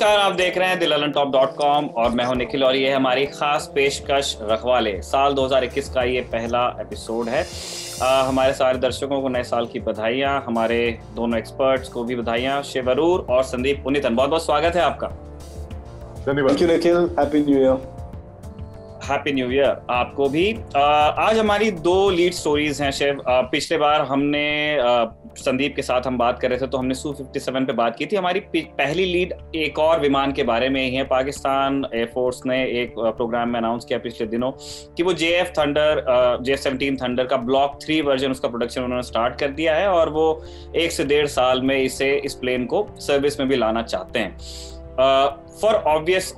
नमस्कार, आप देख रहे हैं dilalantop.com और मैं हूं निखिल और ये है हमारी खास पेशकश रखवाले। साल 2021 का ये पहला एपिसोड है। हमारे सारे दर्शकों को नए साल की बधाइयां, हमारे दोनों एक्सपर्ट्स को भी बधाइयां, शिव अरूर और संदीप पुनितन। बहुत बहुत स्वागत है आपका। Thank you Nikhil, happy new year. Happy new year आपको भी। आज हमारी दो लीड स्टोरीज हैं शिव। पिछले बार हमने संदीप के साथ हम बात कर रहे थे तो हमने Su-57 पे बात की थी। हमारी पहली लीड एक और विमान के बारे में ही है। पाकिस्तान एयरफोर्स ने एक प्रोग्राम में अनाउंस किया पिछले दिनों कि वो JF-17 थंडर का ब्लॉक 3 वर्जन, उसका प्रोडक्शन उन्होंने स्टार्ट कर दिया है और वो 1 से 1.5 साल में इस प्लेन को सर्विस में भी लाना चाहते हैं। फॉर ऑब्वियस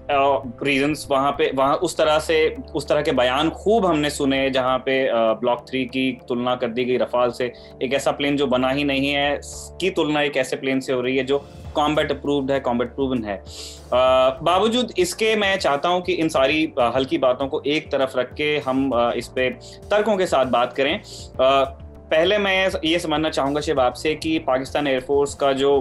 रीजंस वहाँ उस तरह के बयान खूब हमने सुने जहाँ पे ब्लॉक 3 की तुलना कर दी गई रफाल से। एक ऐसा प्लेन जो बना ही नहीं है की तुलना एक ऐसे प्लेन से हो रही है जो कॉम्बैट अप्रूव्ड है, कॉम्बैट प्रूवन है। बावजूद इसके मैं चाहता हूँ कि इन सारी हल्की बातों को एक तरफ रख के हम इस पे तर्कों के साथ बात करें। पहले मैं ये समझना चाहूँगा शिव आपसे कि पाकिस्तान एयरफोर्स का जो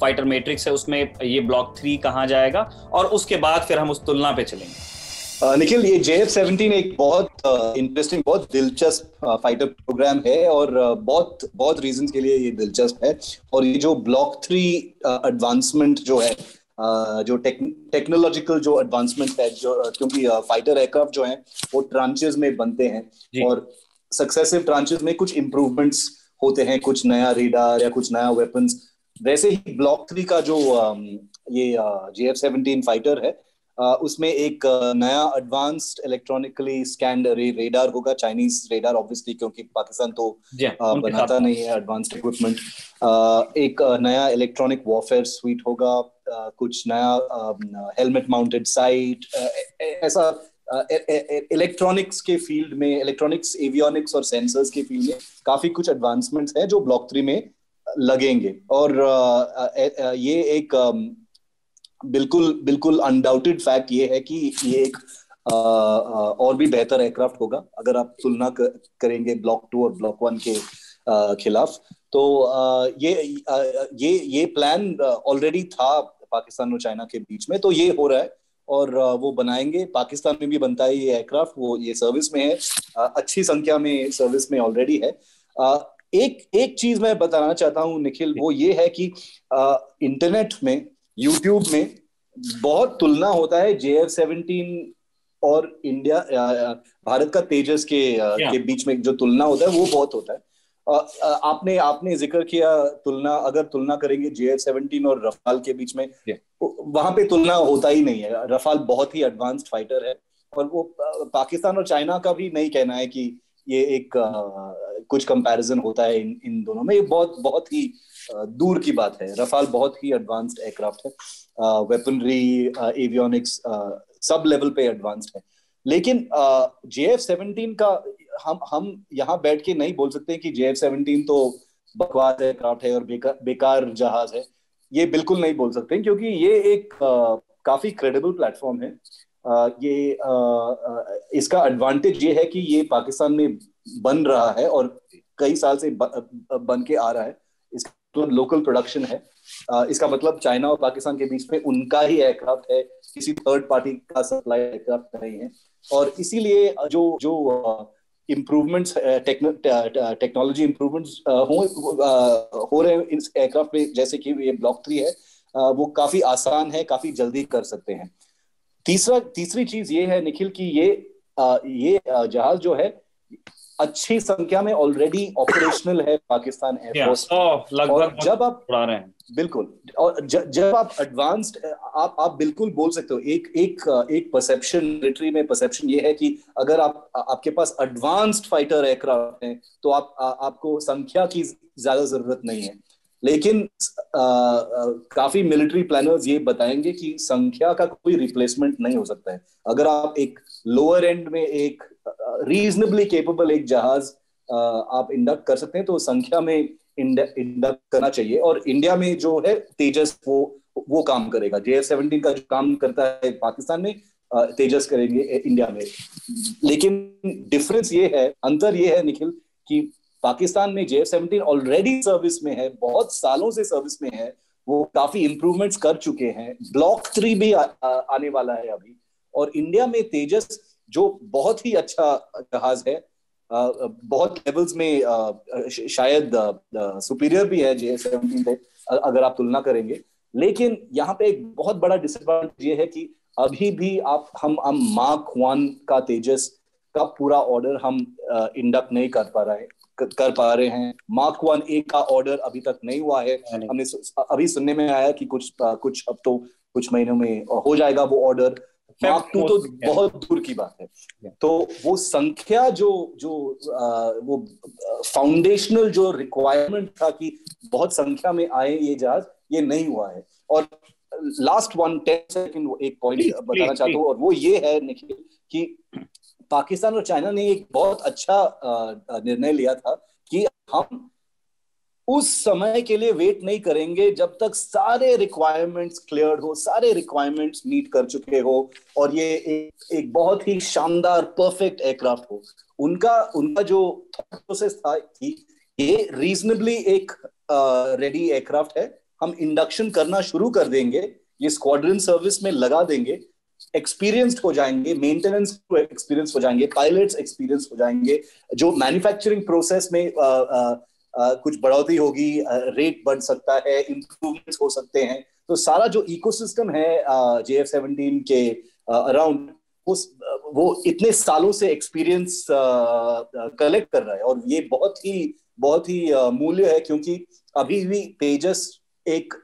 फाइटर मैट्रिक्स है उसमें ये ब्लॉक 3 कहाँ जाएगा, और उसके बाद फिर हम उस तुलना पे चलेंगे। निखिल, ये JF-17 एक बहुत इंटरेस्टिंग, बहुत दिलचस्प फाइटर प्रोग्राम है और बहुत रीजंस के लिए ये दिलचस्प है। और ये जो ब्लॉक 3 एडवांसमेंट जो है, जो टेक्नोलॉजिकल जो एडवांसमेंट है, जो क्योंकि फाइटर एयरक्राफ्ट जो हैं वो ट्रांचेस में बनते हैं और सक्सेसिव ट्रांचेस में कुछ इंप्रूवमेंट्स होते हैं, कुछ नया रेडार या कुछ नया वेपन्स। वैसे ही ब्लॉक 3 का जो ये JF-17 फाइटर है, उसमें एक नया एडवांस्ड इलेक्ट्रॉनिकली स्कैन्ड रेडार होगा, चाइनीज रेडार ऑब्वियसली, क्योंकि पाकिस्तान तो बनाता नहीं है एडवांस्ड इक्विपमेंट। एक नया इलेक्ट्रॉनिक वॉरफेयर स्वीट होगा, कुछ नया हेलमेट माउंटेड साइट, ऐसा इलेक्ट्रॉनिक्स के फील्ड में, इलेक्ट्रॉनिक्स, एवियोनिक्स और सेंसर्स के फील्ड में काफी कुछ एडवांसमेंट्स हैं जो ब्लॉक 3 में लगेंगे। और ये एक बिल्कुल अनडाउटेड फैक्ट ये है कि ये एक और भी बेहतर एयरक्राफ्ट होगा अगर आप तुलना करेंगे ब्लॉक 2 और ब्लॉक 1 के खिलाफ। तो ये प्लान ऑलरेडी था पाकिस्तान और चाइना के बीच में, तो ये हो रहा है और वो बनाएंगे। पाकिस्तान में भी बनता है ये एयरक्राफ्ट, वो ये सर्विस में है, अच्छी संख्या में सर्विस में ऑलरेडी है। एक चीज मैं बताना चाहता हूं निखिल, वो ये है कि इंटरनेट में, यूट्यूब में बहुत तुलना होता है JF-17 और इंडिया, भारत का तेजस के बीच में जो तुलना होता है वो बहुत होता है। आपने जिक्र किया अगर तुलना करेंगे JF-17 और रफाल के बीच में, वहां पे तुलना होता ही नहीं है। रफाल बहुत ही एडवांस्ड फाइटर है और वो पाकिस्तान और चाइना का भी नहीं कहना है कि ये एक कुछ कंपैरिजन होता है इन दोनों में। ये बहुत ही दूर की बात है। रफाल बहुत ही एडवांस्ड एयरक्राफ्ट है, वेपनरी, एवियोनिक्स सब लेवल पे एडवांस्ड है। लेकिन JF-17 का हम यहाँ बैठ के नहीं बोल सकते कि JF-17 तो बकवास एयरक्राफ्ट है और बेकार जहाज है। ये बिल्कुल नहीं बोल सकते, क्योंकि ये एक काफी क्रेडिबल प्लेटफॉर्म है। इसका एडवांटेज ये है कि ये पाकिस्तान में बन रहा है और कई साल से बन के आ रहा है। इसका मतलब लोकल प्रोडक्शन है। इसका मतलब चाइना और पाकिस्तान के बीच में उनका ही एयरक्राफ्ट है, किसी थर्ड पार्टी का सप्लाई एयरक्राफ्ट नहीं है। और इसीलिए जो इम्प्रूवमेंट्स, टेक्नोलॉजी इम्प्रूवमेंट्स हो रहे हैं इस एयरक्राफ्ट में, जैसे कि ये ब्लॉक 3 है, वो काफी आसान है, काफी जल्दी कर सकते हैं। तीसरी चीज ये है निखिल कि ये जहाज जो है अच्छी संख्या में ऑलरेडी ऑपरेशनल है पाकिस्तान एयरफोर्स। लगभग जब आप उड़ा रहे हैं, बिल्कुल, और जब आप एडवांस्ड, आप बिल्कुल बोल सकते हो, एक परसेप्शन, मिलिट्री में परसेप्शन ये है कि अगर आपके पास एडवांस्ड फाइटर एयरक्राफ्ट है तो आपको संख्या की ज्यादा जरूरत नहीं है। लेकिन काफी मिलिट्री प्लानर्स ये बताएंगे कि संख्या का कोई रिप्लेसमेंट नहीं हो सकता है। अगर आप एक लोअर एंड में एक रीजनेबली केपेबल एक जहाज आप इंडक्ट कर सकते हैं तो संख्या में इंडक्ट करना चाहिए। और इंडिया में जो है तेजस, वो काम करेगा। JF-17 का जो काम करता है पाकिस्तान में, तेजस करेंगे इंडिया में। लेकिन डिफरेंस ये है, अंतर ये है निखिल, कि पाकिस्तान में JF-17 ऑलरेडी सर्विस में है, बहुत सालों से सर्विस में है, वो काफी इम्प्रूवमेंट्स कर चुके हैं। ब्लॉक 3 भी आने वाला है अभी। और इंडिया में तेजस जो बहुत ही अच्छा जहाज है, बहुत लेवल्स में शायद सुपीरियर भी है JF-17 पे, अगर आप तुलना करेंगे। लेकिन यहाँ पे एक बहुत बड़ा डिसएडवांटेज ये है कि अभी भी हम मार्क 1 का तेजस का पूरा ऑर्डर हम इंडक्ट नहीं कर पा रहे हैं। मार्क 1A का ऑर्डर अभी तक नहीं हुआ है। हमने अभी सुनने में आया कि कुछ अब तो कुछ महीनों में हो जाएगा वो ऑर्डर। मार्क 2 तो बहुत दूर की बात है। तो वो संख्या जो जो वो फाउंडेशनल जो रिक्वायरमेंट था कि बहुत संख्या में आए ये जहाज, ये नहीं हुआ है। और लास्ट 10 सेकंड एक पॉइंट बताना चाहता हूँ, और वो ये है निखिल कि पाकिस्तान और चाइना ने एक बहुत अच्छा निर्णय लिया था कि हम उस समय के लिए वेट नहीं करेंगे जब तक सारे रिक्वायरमेंट्स क्लियर हो, सारे रिक्वायरमेंट्स मीट कर चुके हो, और ये एक बहुत ही शानदार परफेक्ट एयरक्राफ्ट हो। उनका उनका जो थॉट प्रोसेस था कि ये रीजनेबली एक रेडी एयरक्राफ्ट है, हम इंडक्शन करना शुरू कर देंगे, ये स्क्वाड्रन सर्विस में लगा देंगे, एक्सपीरियंस्ड हो जाएंगे, मेंटेनेंस एक्सपीरियंस हो जाएंगे, पायलट्स एक्सपीरियंस हो जाएंगे, जो मैन्युफैक्चरिंग प्रोसेस में कुछ बढ़ोतरी होगी, रेट बढ़ सकता है, इंप्रूवमेंट्स हो सकते हैं। तो सारा जो इकोसिस्टम है JF-17 के अराउंड, वो इतने सालों से एक्सपीरियंस कलेक्ट कर रहा है, और ये बहुत ही मूल्य है, क्योंकि अभी भी तेजस एक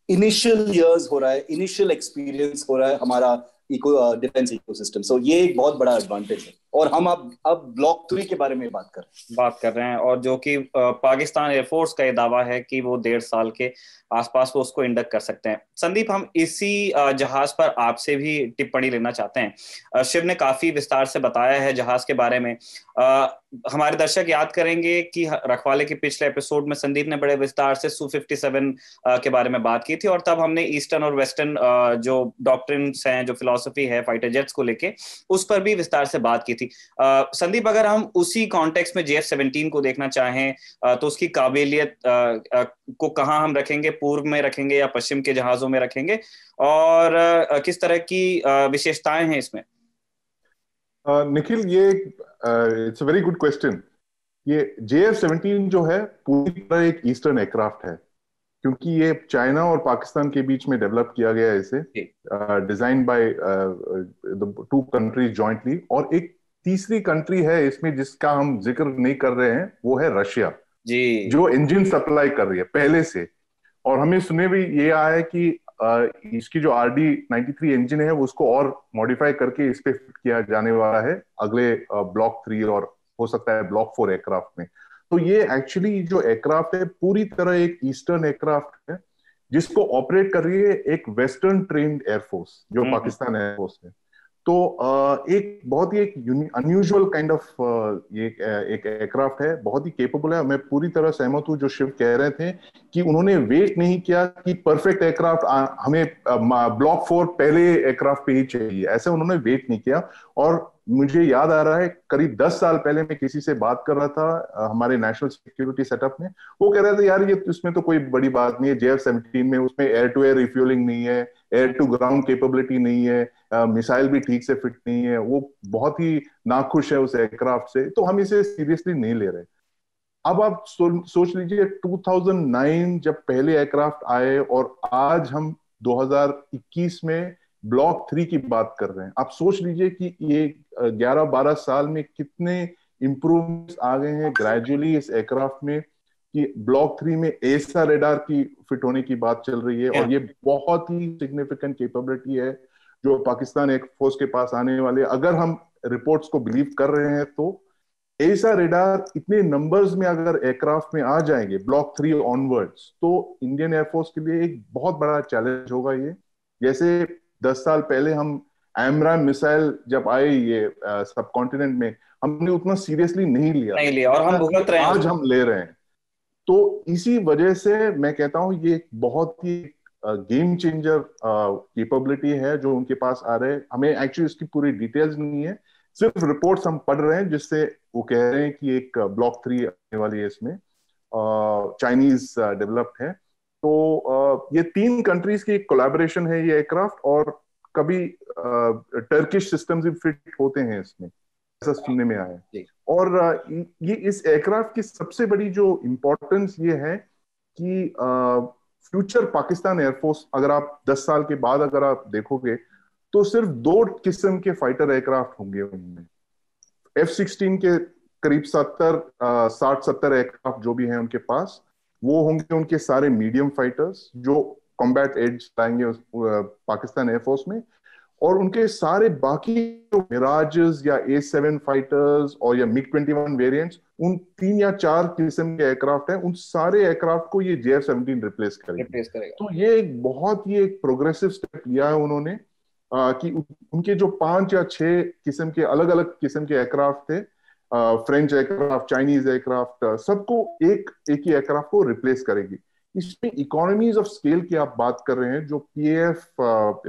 इनिशियल ईयर्स हो रहा है, इनिशियल एक्सपीरियंस हो रहा है हमारा डिफेंस इकोसिस्टम। सो ये एक बहुत बड़ा एडवांटेज है। और हम अब ब्लॉक 3 के बारे में बात कर रहे हैं, और जो कि पाकिस्तान एयरफोर्स का ये दावा है कि वो 1.5 साल के आसपास वो उसको इंडक्ट कर सकते हैं। संदीप, हम इसी जहाज पर आपसे भी टिप्पणी लेना चाहते हैं। शिव ने काफी विस्तार से बताया है जहाज के बारे में। हमारे दर्शक याद करेंगे कि रखवाले के पिछले एपिसोड में संदीप ने बड़े विस्तार से Su-57 के बारे में बात की थी, और तब हमने ईस्टर्न और वेस्टर्न जो डॉक्ट्रिन्स हैं, जो फिलॉसफी है फाइटर जेट्स को लेके, उस पर भी विस्तार से बात की थी। संदीप, अगर हम उसी कॉन्टेक्स्ट में JF-17 को देखना चाहें तो उसकी काबिलियत को कहाँ हम रखेंगे, पूर्व में रखेंगे या पश्चिम के जहाजों में रखेंगे, और किस तरह की विशेषताएं हैं इसमें? निखिल, ये it's a very good question. ये JF-17 जो है पूरी तरह एक ईस्टर्न एयरक्राफ्ट है, क्योंकि ये चाइना और पाकिस्तान के बीच में डेवलप किया गया है इसे, design by the two countries jointly. और एक तीसरी कंट्री है इसमें जिसका हम जिक्र नहीं कर रहे हैं, वो है रशिया जी, जो इंजन सप्लाई कर रही है पहले से। और हमें सुने भी ये आया है कि इसकी जो RD-93 इंजन है उसको और मॉडिफाई करके इस पे फिट किया जाने वाला है अगले ब्लॉक 3 और हो सकता है ब्लॉक 4 एयरक्राफ्ट में। तो ये एक्चुअली जो एयरक्राफ्ट है पूरी तरह एक ईस्टर्न एयरक्राफ्ट है, जिसको ऑपरेट कर रही है एक वेस्टर्न ट्रेन्ड एयरफोर्स जो पाकिस्तान एयरफोर्स है। तो एक बहुत ही एक अनयूजुअल काइंड ऑफ ये एक एयरक्राफ्ट है, बहुत ही केपेबल है। मैं पूरी तरह सहमत हूँ जो शिव कह रहे थे कि उन्होंने वेट नहीं किया कि परफेक्ट एयरक्राफ्ट हमें ब्लॉक 4 पहले एयरक्राफ्ट पे ही चाहिए, ऐसे उन्होंने वेट नहीं किया। और मुझे याद आ रहा है करीब 10 साल पहले मैं किसी से बात कर रहा था हमारे नेशनल सिक्योरिटी सेटअप में, वो कह रहे थे यार ये इसमें तो कोई बड़ी बात नहीं है, JF-17 में उसमें एयर टू एयर रिफ्यूलिंग नहीं है, एयर टू ग्राउंड कैपेबिलिटी नहीं है, मिसाइल भी ठीक से फिट नहीं है, वो बहुत ही नाखुश है उस एयरक्राफ्ट से, तो हम इसे सीरियसली नहीं ले रहे। अब आप सोच लीजिए 2009 जब पहले एयरक्राफ्ट आए और आज हम 2021 में ब्लॉक 3 की बात कर रहे हैं। आप सोच लीजिए कि ये 11-12 साल में कितने इंप्रूवमेंट्स आ गए हैं ग्रेजुअली इस एयरक्राफ्ट में, कि ब्लॉक 3 में एसा रेडार की फिट होने की बात चल रही है। और ये बहुत ही सिग्निफिकेंट कैपेबिलिटी है जो पाकिस्तान एयरफोर्स के पास आने वाले, अगर हम रिपोर्ट्स को बिलीव कर रहे हैं तो एसा रेडार इतने नंबर्स में अगर एयरक्राफ्ट में आ जाएंगे ब्लॉक 3 ऑनवर्ड्स, तो इंडियन एयरफोर्स के लिए एक बहुत बड़ा चैलेंज होगा ये। जैसे 10 साल पहले हम एमराम मिसाइल जब आई ये सब कॉन्टिनेंट में, हमने उतना सीरियसली नहीं लिया और हम भुगत रहे हैं, आज हम ले रहे हैं। तो इसी वजह से मैं कहता हूं ये बहुत ही गेम चेंजर कैपेबिलिटी है जो उनके पास आ रहे हैं। हमें एक्चुअली इसकी पूरी डिटेल्स नहीं है, सिर्फ रिपोर्ट्स हम पढ़ रहे हैं जिससे वो कह रहे हैं कि एक ब्लॉक 3 आने वाली है इसमें, चाइनीज डेवलप्ड है। तो ये 3 कंट्रीज की एक कोलैबोरेशन है ये एयरक्राफ्ट, और कभी टर्किश सिस्टम्स भी फिट होते हैं इसमें, ऐसा सुनने में आया है। और ये इस एयरक्राफ्ट की सबसे बड़ी जो इम्पोर्टेंस ये है कि फ्यूचर पाकिस्तान एयरफोर्स, अगर आप 10 साल के बाद अगर आप देखोगे, तो सिर्फ 2 किस्म के फाइटर एयरक्राफ्ट होंगे उनमें। F-16 के करीब 60-70 एयरक्राफ्ट जो भी हैं उनके पास, वो होंगे उनके सारे मीडियम फाइटर्स जो कॉम्बैट एज लाएंगे पाकिस्तान एयरफोर्स में। और उनके सारे बाकी जो मिराजेस या A7 फाइटर्स और या MiG-21 वेरिएंट्स, उन 3 या 4 किस्म के एयरक्राफ्ट हैं, उन सारे एयरक्राफ्ट को ये JF-17 रिप्लेस करेगा। तो ये एक बहुत ही एक प्रोग्रेसिव स्टेप लिया है उन्होंने, कि उनके जो 5 या 6 किस्म के अलग अलग किस्म के एयरक्राफ्ट थे, फ्रेंच एयरक्राफ्ट, चाइनीज एयरक्राफ्ट, सबको एक ही एयरक्राफ्ट को रिप्लेस करेगी। इसमें इकोनॉमीज ऑफ स्केल की आप बात कर रहे हैं। जो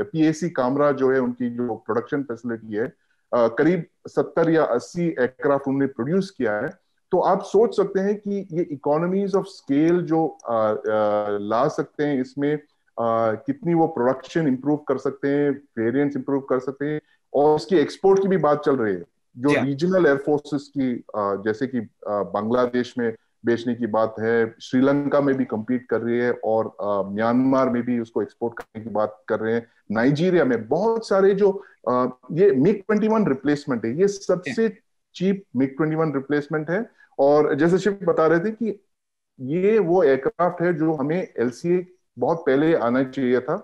PAC कामरा जो है, उनकी जो प्रोडक्शन फैसिलिटी है, करीब 70 या 80 एयरक्राफ्ट उन्होंने प्रोड्यूस किया है। तो आप सोच सकते हैं कि ये इकोनॉमीज ऑफ स्केल जो ला सकते हैं इसमें, कितनी वो प्रोडक्शन इंप्रूव कर सकते हैं, वेरिएंट्स इंप्रूव कर सकते हैं। और इसकी एक्सपोर्ट की भी बात चल रही है, जो रीजनल एयरफोर्सेस की, जैसे कि बांग्लादेश में बेचने की बात है, श्रीलंका में भी compete कर रही है, और म्यांमार में भी उसको एक्सपोर्ट करने की बात कर रहे हैं, नाइजीरिया में। बहुत सारे जो ये MiG-21 रिप्लेसमेंट है, ये सबसे चीप MiG-21 रिप्लेसमेंट है। और जैसे शिव बता रहे थे कि ये वो एयरक्राफ्ट है जो हमें LCA बहुत पहले आना चाहिए था।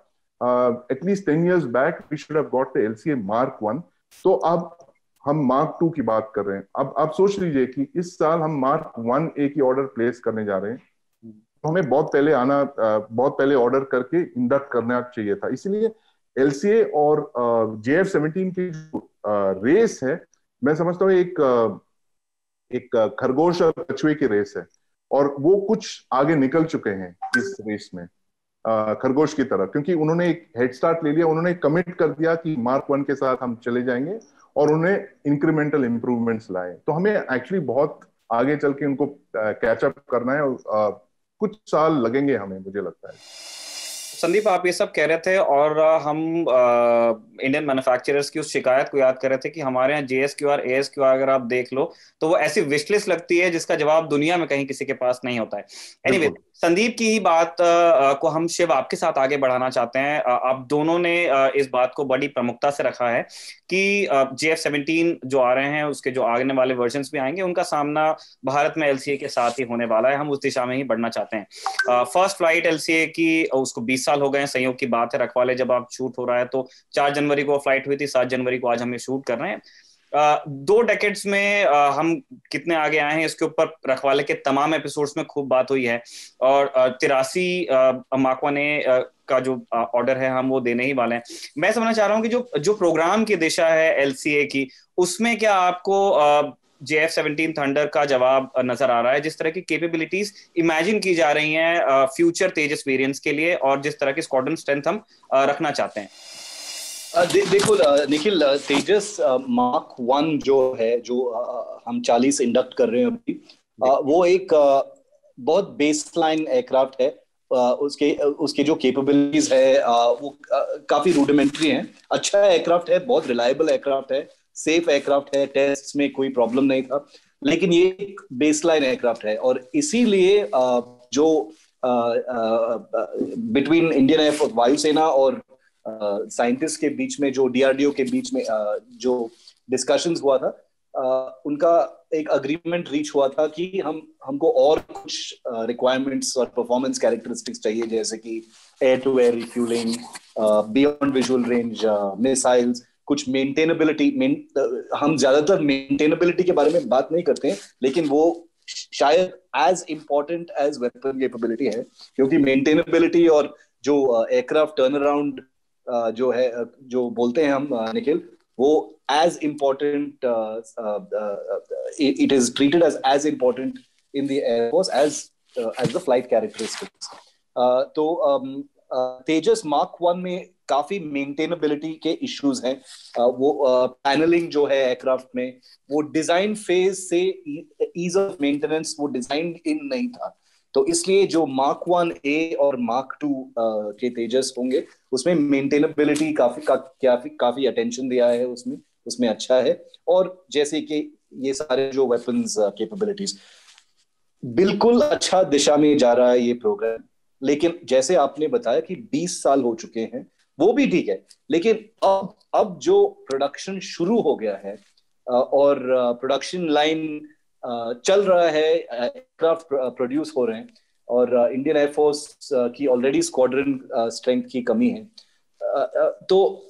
At least 10 years back we should have got the LCA Mark 1। तो अब हम Mark 2 की बात कर रहे हैं। अब आप सोच लीजिए कि इस साल हम Mark 1A की ऑर्डर प्लेस करने जा रहे हैं, तो हमें बहुत पहले ऑर्डर करके इंडक्ट करना चाहिए था। इसीलिए LCA और JF-17 की जो रेस है, मैं समझता हूँ एक खरगोश और कछुए की रेस है, और वो कुछ आगे निकल चुके हैं इस रेस में, खरगोश की तरह, क्योंकि उन्होंने एक हेड स्टार्ट ले लिया। उन्होंने कमिट कर दिया कि Mark 1 के साथ हम चले जाएंगे, और उन्हें इंक्रीमेंटल इंप्रूवमेंट्स लाए। तो हमें एक्चुअली बहुत आगे चल के उनको कैचअप करना है, और कुछ साल लगेंगे हमें, मुझे लगता है। संदीप, आप ये सब कह रहे थे, और हम इंडियन मैन्युफैक्चरर्स की उस शिकायत को याद कर रहे थे कि हमारे यहाँ JSQR ASQR अगर आप देख लो तो वो ऐसी विशलिस्ट लगती है जिसका जवाब दुनिया में कहीं किसी के पास नहीं होता है। एनीवे, संदीप की ही बात को हम शिव आपके साथ आगे बढ़ाना चाहते हैं। आप दोनों ने इस बात को बड़ी प्रमुखता से रखा है कि JF-17 जो आ रहे हैं, उसके जो आने वाले वर्जन्स भी आएंगे, उनका सामना भारत में LCA के साथ ही होने वाला है। हम उस दिशा में ही बढ़ना चाहते हैं। फर्स्ट फ्लाइट LCA की, उसको 20 साल हो गए हैं, संयोग की बात है, रखवाले जब आप शूट हो रहा है तो 4 जनवरी को फ्लाइट हुई थी, 7 जनवरी को आज हम ये शूट कर रहे हैं। 2 डेकेड्स में हम कितने आगे आए हैं, इसके ऊपर रखवाले के तमाम एपिसोड्स में खूब बात हुई है। और 83 Mark 1A का जो ऑर्डर है, हम वो देने ही वाले हैं। मैं समझना चाह रहा हूँ कि जो प्रोग्राम की दिशा है LCA की, उसमें क्या आपको JF-17 थंडर का जवाब नजर आ रहा है? जिस तरह की कैपेबिलिटीज इमेजिन की जा रही हैं फ्यूचर तेजस वेरिएंट्स के लिए, और जिस तरह की स्क्वाड्रन स्ट्रेंथ हम रखना चाहते हैं। देखो निखिल, तेजस Mark 1 जो है, जो हम 40 इंडक्ट कर रहे हैं अभी, वो एक बहुत बेसलाइन एयरक्राफ्ट है। उसके जो कैपेबिलिटीज है वो काफी रूडिमेंट्री हैं। अच्छा एयरक्राफ्ट है, बहुत रिलायबल एयरक्राफ्ट है, सेफ एयरक्राफ्ट है, टेस्ट में कोई प्रॉब्लम नहीं था। लेकिन ये एक बेसलाइन एयरक्राफ्ट है, और इसीलिए जो बिटवीन इंडियन एयरफोर्स, वायुसेना और साइंटिस्ट के बीच में, जो DRDO के बीच में जो डिस्कशंस हुआ था, उनका एक अग्रीमेंट रीच हुआ था कि हमको और कुछ रिक्वायरमेंट्स और परफॉर्मेंस कैरेक्टरिस्टिक्स चाहिए, जैसे कि air to air refuelling, beyond visual range missiles, कुछ मेंटेनेबिलिटी। हम ज्यादातर मेंटेनेबिलिटी के बारे में बात नहीं करते हैं, लेकिन वो शायद as important as weapon capability है, क्योंकि मेंटेनेबिलिटी और जो एयरक्राफ्ट टर्न अराउंड जो है, जो बोलते हैं हम निखिल, वो as important, it is treated as important in the Air Force as the flight characteristics. तो तेजस Mark 1 में काफी मेंटेनेबिलिटी के इश्यूज हैं। वो पैनलिंग जो है एयरक्राफ्ट में, वो डिजाइन फेज से ईज ऑफ मेंटेनेंस वो डिजाइन इन नहीं था। तो इसलिए जो मार्क 1A और मार्क 2 के तेजस होंगे उसमें मेंटेनेबिलिटी काफी अटेंशन दिया है, उसमें उसमें अच्छा है। और जैसे कि ये सारे जो वेपन्स कैपेबिलिटीज, बिल्कुल अच्छा दिशा में जा रहा है ये प्रोग्राम। लेकिन जैसे आपने बताया कि 20 साल हो चुके हैं, वो भी ठीक है, लेकिन अब जो प्रोडक्शन शुरू हो गया है और प्रोडक्शन लाइन चल रहा है, एयरक्राफ्ट प्रोड्यूस हो रहे हैं, और इंडियन एयरफोर्स की ऑलरेडी स्क्वाड्रन स्ट्रेंथ की कमी है। तो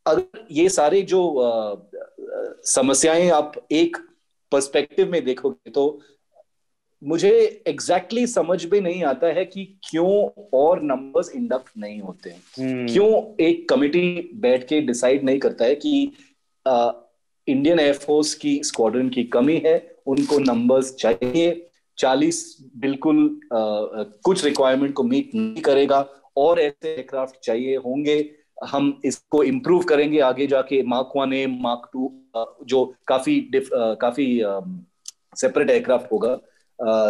अगर ये सारे जो समस्याएं आप एक पर्सपेक्टिव में देखोगे तो मुझे एग्जैक्टली समझ में नहीं आता है कि क्यों और नंबर्स इंडक्ट नहीं होते हैं। क्यों एक कमिटी बैठ के डिसाइड नहीं करता है कि इंडियन एयरफोर्स की स्क्वाड्रन की कमी है, उनको नंबर्स चाहिए। 40 बिल्कुल कुछ रिक्वायरमेंट को मीट नहीं करेगा, और ऐसे एयरक्राफ्ट चाहिए होंगे। हम इसको इम्प्रूव करेंगे आगे जाके, मार्क 1A मार्क 2 जो काफी सेपरेट एयरक्राफ्ट होगा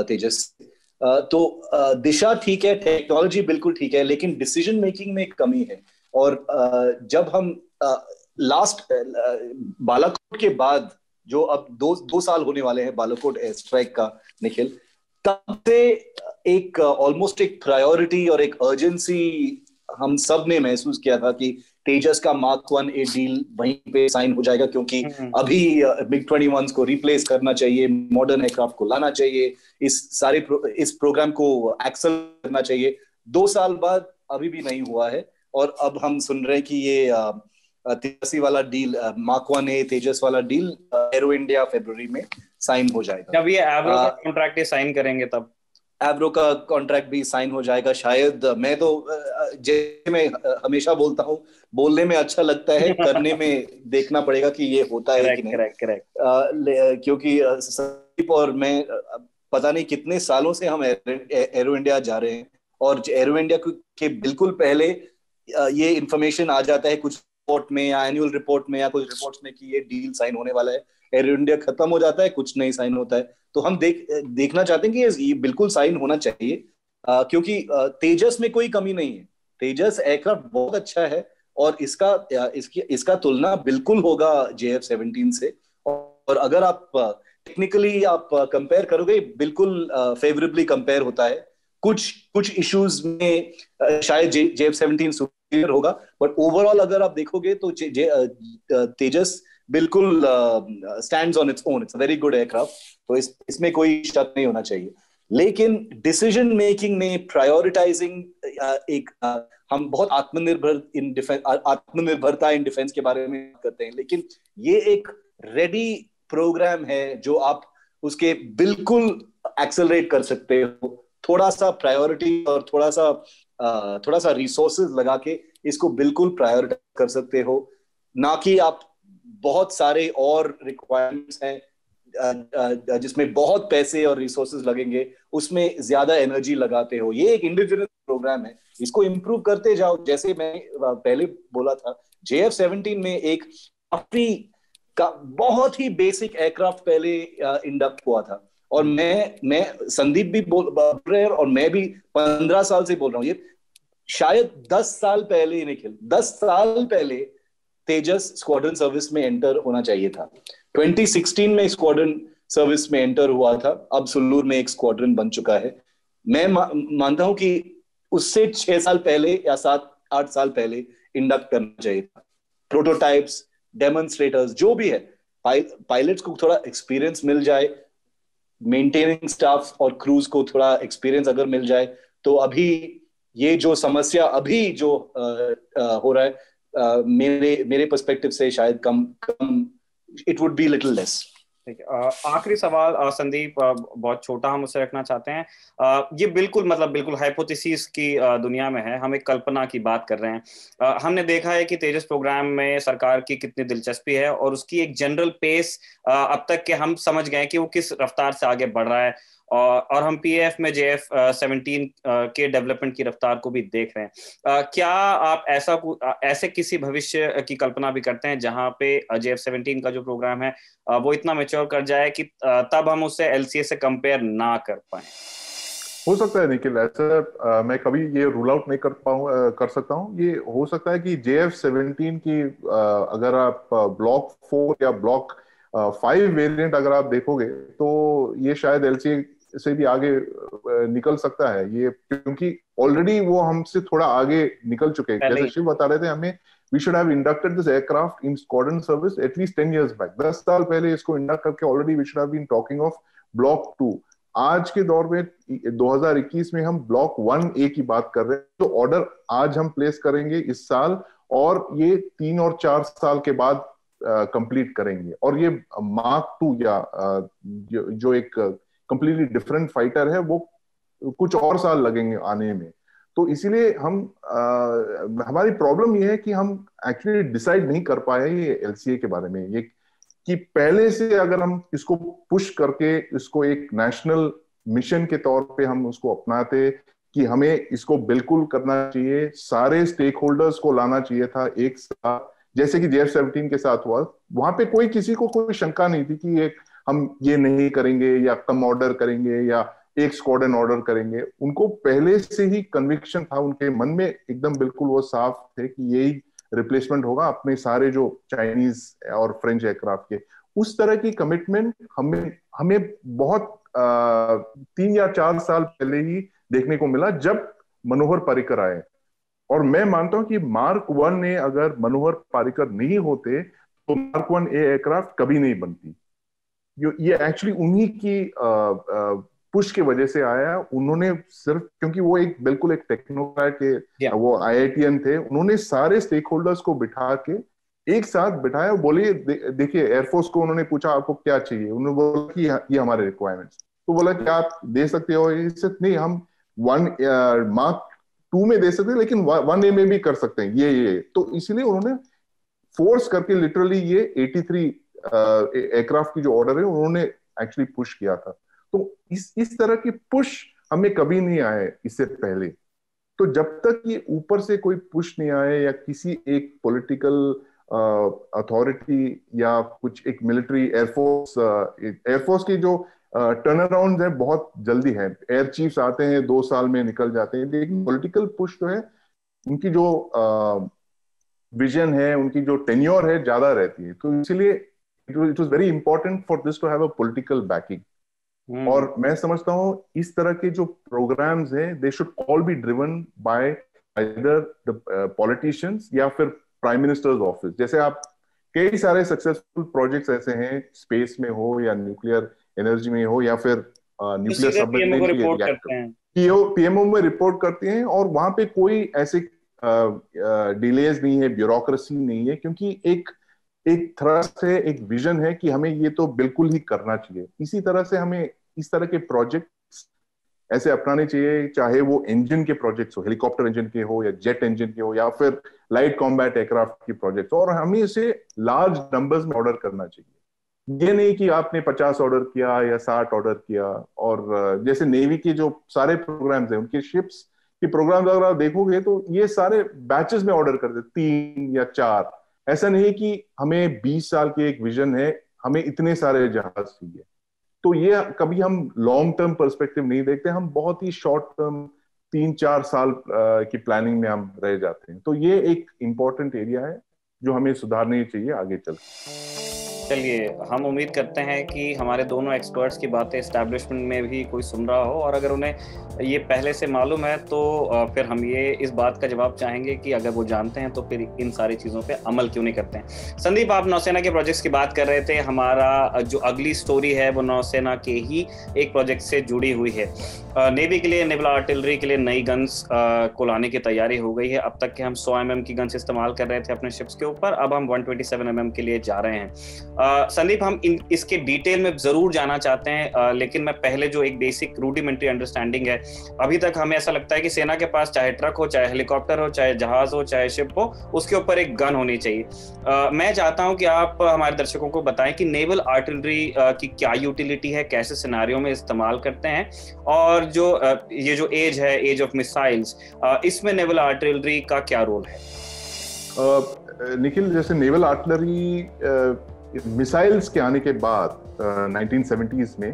तेजस। तो दिशा ठीक है, टेक्नोलॉजी बिल्कुल ठीक है, लेकिन डिसीजन मेकिंग में कमी है। और जब हम लास्ट बालाकोट के बाद, जो अब दो साल होने वाले हैं बालाकोट एयर स्ट्राइक का निखिल, तब से एक ऑलमोस्ट एक प्रायोरिटी और एक अर्जेंसी हम सब ने महसूस किया था कि तेजस का मार्क 1A डील वहीं पे साइन हो जाएगा, क्योंकि अभी MiG-21 को रिप्लेस करना चाहिए, मॉडर्न एयरक्राफ्ट को लाना चाहिए, इस प्रोग्राम को एक्सेल करना चाहिए। 2 साल बाद अभी भी नहीं हुआ है, और अब हम सुन रहे हैं कि ये 83 वाला डील, मार्क 1A तेजस वाला डील एरो इंडिया फरवरी में साइन हो जाएगा। जब ये एवरो का कॉन्ट्रैक्ट साइन करेंगे तब एवरो का कॉन्ट्रैक्ट भी साइन हो जाएगा शायद। मैं तो जैसे मैं हमेशा बोलता हूँ, बोलने में अच्छा लगता है, करने में देखना पड़ेगा कि ये होता है कि नहीं। करेक्ट। क्योंकि संदीप और मैं पता नहीं कितने सालों से हम एरो इंडिया जा रहे हैं, और एरो इंडिया के बिल्कुल पहले ये इंफॉर्मेशन आ जाता है कुछ रिपोर्ट में या एनुअल रिपोर्ट में या कुछ रिपोर्ट्स में कि ये डील साइन होने वाला है। एरो इंडिया खत्म हो जाता है, कुछ नहीं साइन होता है। तो हम देखना चाहते हैं कि ये बिल्कुल साइन होना चाहिए, क्योंकि तेजस में कोई कमी नहीं है। तेजस एयरक्राफ्ट बहुत अच्छा है, और इसका तुलना बिल्कुल होगा JF-17 से। और अगर आप टेक्निकली आप कंपेयर करोगे, बिल्कुल फेवरेबली कंपेयर होता है। कुछ इश्यूज में शायद JF-17 सुपीरियर होगा, बट ओवरऑल अगर आप देखोगे तो तेजस बिल्कुल stands on its own. It's a very good aircraft, तो इसमें कोई शक नहीं होना चाहिए। लेकिन डिसीजन मेकिंग में प्रायोरिटाइजिंग, हम बहुत आत्मनिर्भरता इन डिफेंस के बारे में करते हैं, लेकिन ये एक रेडी प्रोग्राम है जो आप उसके बिल्कुल एक्सेलरेट कर सकते हो। थोड़ा सा प्रायोरिटी और थोड़ा सा रिसोर्सेज लगा के इसको बिल्कुल प्रायोरिटाइज कर सकते हो, ना कि आप बहुत सारे और रिक्वायरमेंट्स हैं जिसमें बहुत पैसे और रिसोर्सेज लगेंगे, उसमें ज्यादा एनर्जी लगाते हो। ये एक इंडिविजुअल प्रोग्राम है, इसको इम्प्रूव करते जाओ। जैसे मैं पहले बोला था, JF-17 में एक बहुत ही बेसिक एयरक्राफ्ट पहले इंडक्ट हुआ था, और मैं संदीप भी बोल रहे हैं और मैं भी 15 साल से बोल रहा हूँ, ये शायद 10 साल पहले निखिल, 10 साल पहले तेजस स्क्वाड्रन सर्विस में एंटर होना चाहिए था। 2016 में स्क्वाड्रन सर्विस में एंटर हुआ था, अब सुल्लूर में एक स्क्वाड्रन बन चुका है। मैं मानता हूं कि उससे 6 साल पहले या 7-8 साल पहले इंडक्ट करना चाहिए था। प्रोटोटाइप्स, डेमोन्स्ट्रेटर्स, जो भी है, पायलट्स को थोड़ा एक्सपीरियंस मिल जाए, मेंटेनिंग स्टाफ और क्रूज को थोड़ा एक्सपीरियंस अगर मिल जाए, तो अभी ये जो समस्या अभी जो हो रहा है, मेरे पर्सपेक्टिव से शायद कम it would be little less. आखिरी सवाल संदीप, बहुत छोटा हम उससे रखना चाहते हैं। ये बिल्कुल हाइपोथेसिस की दुनिया में है, हम एक कल्पना की बात कर रहे हैं। हमने देखा है कि तेजस प्रोग्राम में सरकार की कितनी दिलचस्पी है, और उसकी एक जनरल पेस अब तक के हम समझ गए कि वो किस रफ्तार से आगे बढ़ रहा है, और हम PAF में JF-17 के डेवलपमेंट की रफ्तार को भी देख रहे हैं। क्या आप ऐसे किसी भविष्य की कल्पना भी करते हैं जहां पे JF-17 का जो प्रोग्राम है वो इतना मैच्योर कर जाए कि तब हम उसे LCA से कंपेयर ना कर पाए? हो सकता है निखिल, ऐसा मैं कभी ये रूल आउट नहीं कर सकता हूँ। ये हो सकता है कि JF-17 की अगर आप ब्लॉक 4 या ब्लॉक 5 वेरिएंट अगर आप देखोगे तो ये शायद LCA से भी आगे निकल सकता है ये, क्योंकि ऑलरेडी वो हमसे थोड़ा आगे निकल चुके हैं। जैसे शिव बता रहे थे, हमें we should have inducted this aircraft in squadron service at least 10 years back. 10 साल पहले इसको इंडक्ट करके already we should have been talking of block 2। आज के दौर में 2021 में हम ब्लॉक 1A की बात कर रहे हैं, तो ऑर्डर आज हम प्लेस करेंगे इस साल, और ये 3 और 4 साल के बाद कंप्लीट करेंगे। और ये मार्क 2 या जो एक कंप्लीटली डिफरेंट फाइटर है, वो कुछ और साल लगेंगे आने में। तो इसीलिए हमारी प्रॉब्लम ये है कि हम एक्चुअली डिसाइड नहीं कर पाए ये LCA के बारे में, ये कि पहले से अगर हम इसको पुश करके इसको एक नेशनल मिशन के तौर पे हम उसको अपनाते कि हमें इसको बिल्कुल करना चाहिए, सारे स्टेक होल्डर्स को लाना चाहिए था एक साथ, जैसे कि JF-17 के साथ हुआ। वहां पे किसी को कोई शंका नहीं थी कि हम ये नहीं करेंगे या कम ऑर्डर करेंगे या एक स्क्वाड्रन ऑर्डर करेंगे। उनको पहले से ही कन्विक्शन था, उनके मन में एकदम बिल्कुल वो साफ थे कि यही रिप्लेसमेंट होगा अपने सारे जो चाइनीज और फ्रेंच एयरक्राफ्ट के। उस तरह की कमिटमेंट हमें बहुत 3 या 4 साल पहले ही देखने को मिला जब मनोहर पर्रिकर आए। और मैं मानता हूं कि मार्क 1A अगर मनोहर पर्रिकर नहीं होते तो मार्क 1A एयरक्राफ्ट कभी नहीं बनती। ये एक्चुअली उन्हीं की पुश की वजह से आया। उन्होंने सिर्फ क्योंकि वो बिल्कुल एक टेक्नोक्रेट के वो IITian थे, उन्होंने सारे स्टेक होल्डर्स को बिठा के एक साथ बिठाया, बोलिए देखिए एयरफोर्स को उन्होंने पूछा आपको क्या चाहिए, उन्होंने बोला कि ये हमारे रिक्वायरमेंट्स। तो बोला कि आप दे सकते हो, इससे नहीं हम मार्क 2 में दे सकते हैं लेकिन 1A में भी कर सकते हैं ये। तो इसीलिए उन्होंने फोर्स करके लिटरली ये 83 एयरक्राफ्ट की जो ऑर्डर है उन्होंने एक्चुअली पुश किया था। तो इस तरह की पुश हमें कभी नहीं आए इससे पहले। तो जब तक ये ऊपर से कोई पुश नहीं आए या किसी एक पॉलिटिकल अथॉरिटी या कुछ एक मिलिट्री एयरफोर्स की जो टर्न अराउंड है बहुत जल्दी है, एयर चीफ्स आते हैं 2 साल में निकल जाते हैं, लेकिन पॉलिटिकल पुश जो है उनकी जो विजन है, उनकी जो टेन्योर है ज्यादा रहती है। तो इसीलिए it was very important for this to have a political backing. और मैं समझता हूं इस तरह के जो प्रोग्राम्स हैं they should all be driven by either the politicians या फिर प्राइम मिनिस्टर्स ऑफिस। जैसे आप कई सारे सक्सेसफुल प्रोजेक्ट्स ऐसे हैं, स्पेस में हो या न्यूक्लियर एनर्जी में हो या फिर न्यूक्लियर सबमरीन PMO में रिपोर्ट करते हैं, और वहां पे कोई ऐसे डिलेज नहीं है, ब्यूरोक्रेसी नहीं है, क्योंकि एक थ्रस्ट है, एक विजन है कि हमें ये तो बिल्कुल ही करना चाहिए। इसी तरह से हमें इस तरह के प्रोजेक्ट्स ऐसे अपनाने चाहिए, चाहे वो इंजन के प्रोजेक्ट्स हो, हेलीकॉप्टर इंजन के हो या जेट इंजन के हो या फिर लाइट कॉम्बैट एयरक्राफ्ट की प्रोजेक्ट्स, और हमें इसे लार्ज नंबर्स में ऑर्डर करना चाहिए। ये नहीं कि आपने 50 ऑर्डर किया या 60 ऑर्डर किया। और जैसे नेवी के जो सारे प्रोग्राम्स हैं, उनके शिप्स के प्रोग्राम्स अगर आप देखोगे तो ये सारे बैचेस में ऑर्डर करते, 3 या 4। ऐसा नहीं कि हमें 20 साल की एक विजन है, हमें इतने सारे जहाज चाहिए। तो ये कभी हम लॉन्ग टर्म पर्सपेक्टिव नहीं देखते, हम बहुत ही शॉर्ट टर्म 3-4 साल की प्लानिंग में हम रह जाते हैं। तो ये एक इंपॉर्टेंट एरिया है जो हमें सुधारनी चाहिए आगे चल। चलिए, हम उम्मीद करते हैं कि हमारे दोनों एक्सपर्ट्स की बातें एस्टैब्लिशमेंट में भी कोई सुन रहा हो, और अगर उन्हें ये पहले से मालूम है तो फिर हम ये इस बात का जवाब चाहेंगे कि अगर वो जानते हैं तो फिर इन सारी चीज़ों पे अमल क्यों नहीं करते हैं। संदीप, आप नौसेना के प्रोजेक्ट्स की बात कर रहे थे। हमारा जो अगली स्टोरी है वो नौसेना के ही एक प्रोजेक्ट से जुड़ी हुई है। नेवी के लिए, नेवल आर्टिलरी के लिए नई गन्स को लाने की तैयारी हो गई है। अब तक के हम 100 mm की गन्स इस्तेमाल कर रहे थे अपने शिप्स के ऊपर, अब हम 127 mm के लिए जा रहे हैं। संदीप, हम इसके डिटेल में जरूर जाना चाहते हैं, लेकिन मैं पहले जो एक बेसिक रूडिमेंट्री अंडरस्टैंडिंग है, अभी तक हमें ऐसा लगता है कि सेना के पास चाहे ट्रक हो, चाहे हेलीकॉप्टर हो, चाहे जहाज हो, चाहे शिप हो, उसके ऊपर एक गन होनी चाहिए। मैं चाहता हूं कि आप हमारे दर्शकों को बताएं कि नेवल आर्टिलरी की क्या यूटिलिटी है, कैसे सिनेरियो में इस्तेमाल करते हैं, और जो ये जो एज है, एज ऑफ मिसाइल्स, इसमें नेवल आर्टिलरी का क्या रोल है? निखिल, जैसे नेवल आर्टिलरी मिसाइल्स के आने के बाद 1970s में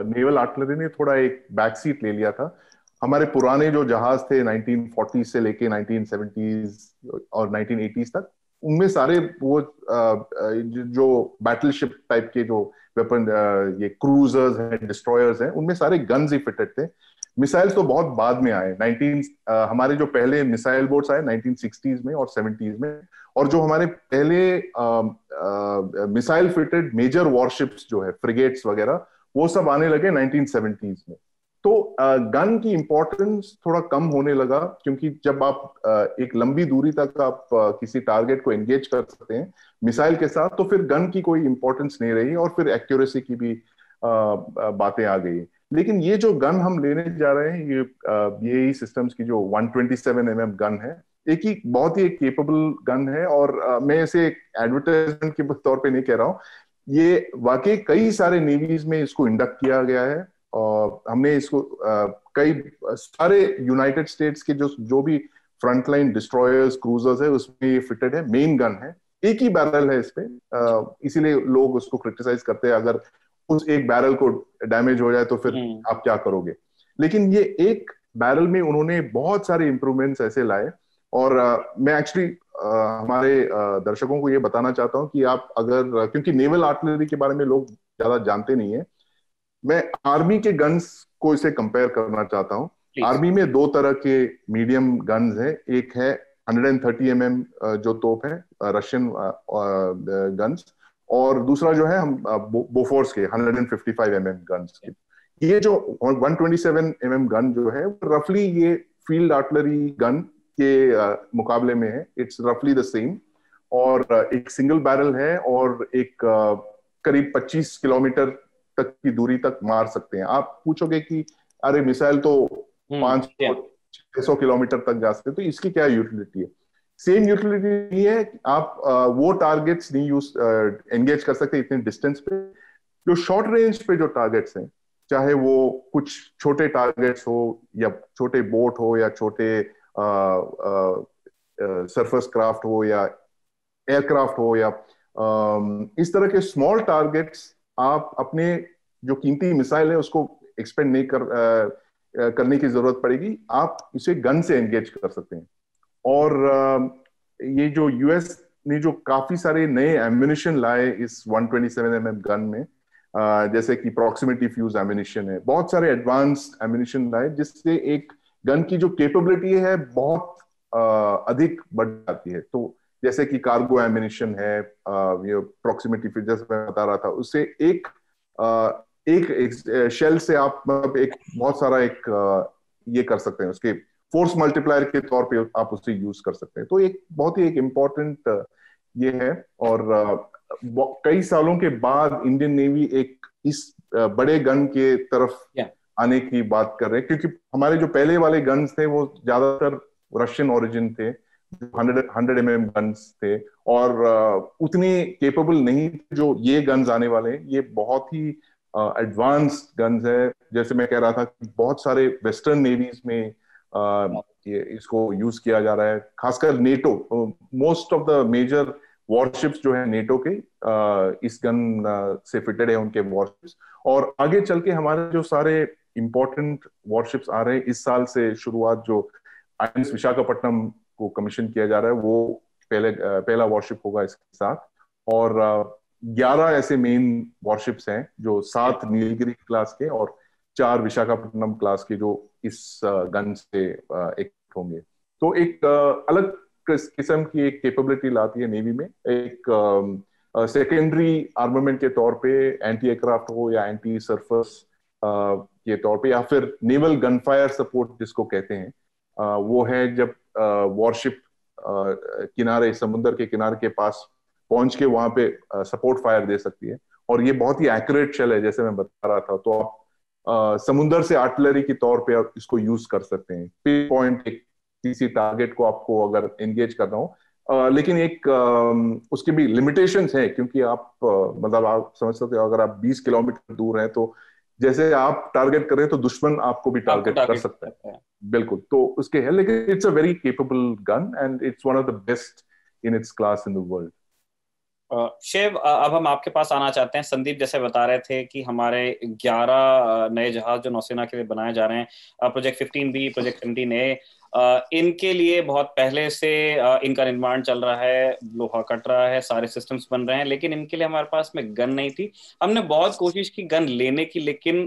नेवल आर्टिलरी ने थोड़ा एक बैक सीट ले लिया था। हमारे पुराने जो जहाज थे 1940 से लेके 1970s और 1980s तक, उनमें सारे वो जो बैटलशिप टाइप के जो वेपन, ये क्रूजर्स हैं, डिस्ट्रॉयर्स हैं, उनमें सारे गन्स ही फिटेड थे। मिसाइल तो बहुत बाद में आए। हमारे जो पहले मिसाइल बोट्स आए 1960s में और 70s में, और जो हमारे पहले मिसाइल फिटेड मेजर वॉरशिप्स जो है, फ्रिगेट्स वगैरह, वो सब आने लगे 1970s में। तो गन की इंपॉर्टेंस थोड़ा कम होने लगा, क्योंकि जब आप एक लंबी दूरी तक आप किसी टारगेट को एंगेज कर सकते हैं मिसाइल के साथ, तो फिर गन की कोई इंपॉर्टेंस नहीं रही, और फिर एक्यूरेसी की भी बातें आ गई। लेकिन ये जो गन हम लेने जा रहे हैं, ये सिस्टम्स की जो 127 गन है, एक ही बहुत ही केपेबल गन है। और मैं इसे एक एडवर्टाइजमेंट के तौर पे नहीं कह रहा हूँ, ये वाकई कई सारे नेवीज में इसको इंडक्ट किया गया है। और हमने इसको कई सारे यूनाइटेड स्टेट्स के जो भी फ्रंटलाइन डिस्ट्रॉयर्स, क्रूजर्स है, उसमें ये फिटेड है, मेन गन है, एक ही बैरल है इसपे। इसीलिए लोग उसको क्रिटिसाइज करते हैं, अगर उस एक बैरल को डैमेज हो जाए तो फिर आप क्या करोगे। लेकिन ये एक बैरल में उन्होंने बहुत सारे इंप्रूवमेंट्स ऐसे लाए। और मैं एक्चुअली हमारे दर्शकों को ये बताना चाहता हूँ कि आप अगर, क्योंकि नेवल आर्टिलरी के बारे में लोग ज्यादा जानते नहीं है, मैं आर्मी के गन्स को इसे कंपेयर करना चाहता हूँ। आर्मी में दो तरह के मीडियम गन्स हैं। एक है 130 जो तोप है, रशियन गन्स, और दूसरा जो है हम बोफोर्स के 155 गन्स के। ये जो 127 गन जो है, रफली ये फील्ड आर्टिलरी गन के मुकाबले में है। इट्स रफली द सेम, और एक सिंगल बैरल है, और एक करीब 25 किलोमीटर तक की दूरी तक मार सकते हैं। आप पूछोगे कि अरे मिसाइल तो 500-600 किलोमीटर तक जा सकते हैं, तो इसकी क्या यूटिलिटी है? सेम यूटिलिटी नहीं है। आप वो टारगेट्स नहीं एंगेज कर सकते इतने डिस्टेंस पे। जो शॉर्ट रेंज पे जो टारगेट्स हैं, चाहे वो कुछ छोटे टारगेट्स हो, या छोटे बोट हो, या छोटे सरफेस क्राफ्ट हो, या एयरक्राफ्ट हो, या इस तरह के स्मॉल टारगेट्स, आप अपने जो कीमती मिसाइल है उसको एक्सपेंड नहीं करने की जरूरत पड़ेगी। आप इसे गन से एंगेज कर सकते हैं। और ये जो यूएस ने जो काफी सारे नए एम्यूनिशन लाए इस 127 गन में, जैसे कि प्रॉक्सिमिटी फ्यूज एम्यूनिशन है, बहुत सारे एडवांस्ड एम्यूनिशन लाए, जिससे एक गन की जो कैपेबिलिटी है बहुत अधिक बढ़ जाती है। तो जैसे कि कार्गो एम्यूनिशन है, ये प्रॉक्सिमिटी फ्यूज, जैसे मैं बता रहा था, उससे एक शेल से आप एक बहुत सारा ये कर सकते हैं, उसके फोर्स मल्टीप्लायर के तौर पे आप उसे यूज कर सकते हैं। तो एक बहुत ही एक इम्पोर्टेंट ये है। और कई सालों के बाद इंडियन नेवी एक इस बड़े गन के तरफ आने की बात कर रहे हैं, क्योंकि हमारे जो पहले वाले गन्स थे वो ज्यादातर रशियन ओरिजिन थे, 100 गन्स थे, और उतने केपेबल नहीं जो ये गन्स आने वाले हैं। ये बहुत ही एडवांस्ड गन्स है। जैसे मैं कह रहा था कि बहुत सारे वेस्टर्न नेवीज में ये इसको यूज किया जा रहा है, खासकर NATO. Most of the major warships जो है नेटो के इस गन से फिटेड है, उनके वॉरशिप्स। और आगे चल के हमारे जो सारे इंपॉर्टेंट वॉरशिप्स आ रहे हैं इस साल से शुरुआत, जो आईएनएस विशाखापट्टनम को कमीशन किया जा रहा है, वो पहला वॉरशिप होगा इसके साथ। और 11 ऐसे मेन वॉरशिप्स हैं, जो 7 नीलगिरी क्लास के और 4 विशाखापट्टनम क्लास के, जो इस गन से एक होंगे। तो एक अलग किस्म की एक कैपेबिलिटी लाती है नेवी में, एक सेकेंडरी आर्मामेंट के तौर पे, एंटी एयरक्राफ्ट हो या एंटी सरफेस के तौर पे, या फिर नेवल गनफायर सपोर्ट जिसको कहते हैं, वो है जब वॉरशिप किनारे, समुद्र के किनारे के पास पहुंच के वहां पे सपोर्ट फायर दे सकती है। और ये बहुत ही एक्यूरेट शेल है, जैसे मैं बता रहा था। तो आप समुद्र से आर्टिलरी के तौर पे आप इसको यूज कर सकते हैं, पिन पॉइंट किसी टारगेट को आपको अगर एंगेज करना हो। लेकिन एक उसके भी लिमिटेशंस हैं, क्योंकि आप मतलब आप समझ सकते हो, अगर आप 20 किलोमीटर दूर हैं, तो जैसे आप टारगेट कर रहे हैं तो दुश्मन आपको भी टारगेट कर सकता है। बिल्कुल, तो उसके है। लेकिन it's a very capable gun, and it's one of the best in its class in the world. Shiv, अब हम आपके पास आना चाहते हैं। संदीप जैसे बता रहे थे कि हमारे 11 नए जहाज जो नौसेना के लिए बनाए जा रहे हैं, प्रोजेक्ट 15B, प्रोजेक्ट 17A, इनके लिए बहुत पहले से इनका निर्माण चल रहा है, लोहा कट रहा है, सारे सिस्टम्स बन रहे हैं, लेकिन इनके लिए हमारे पास में गन नहीं थी। हमने बहुत कोशिश की गन लेने की, लेकिन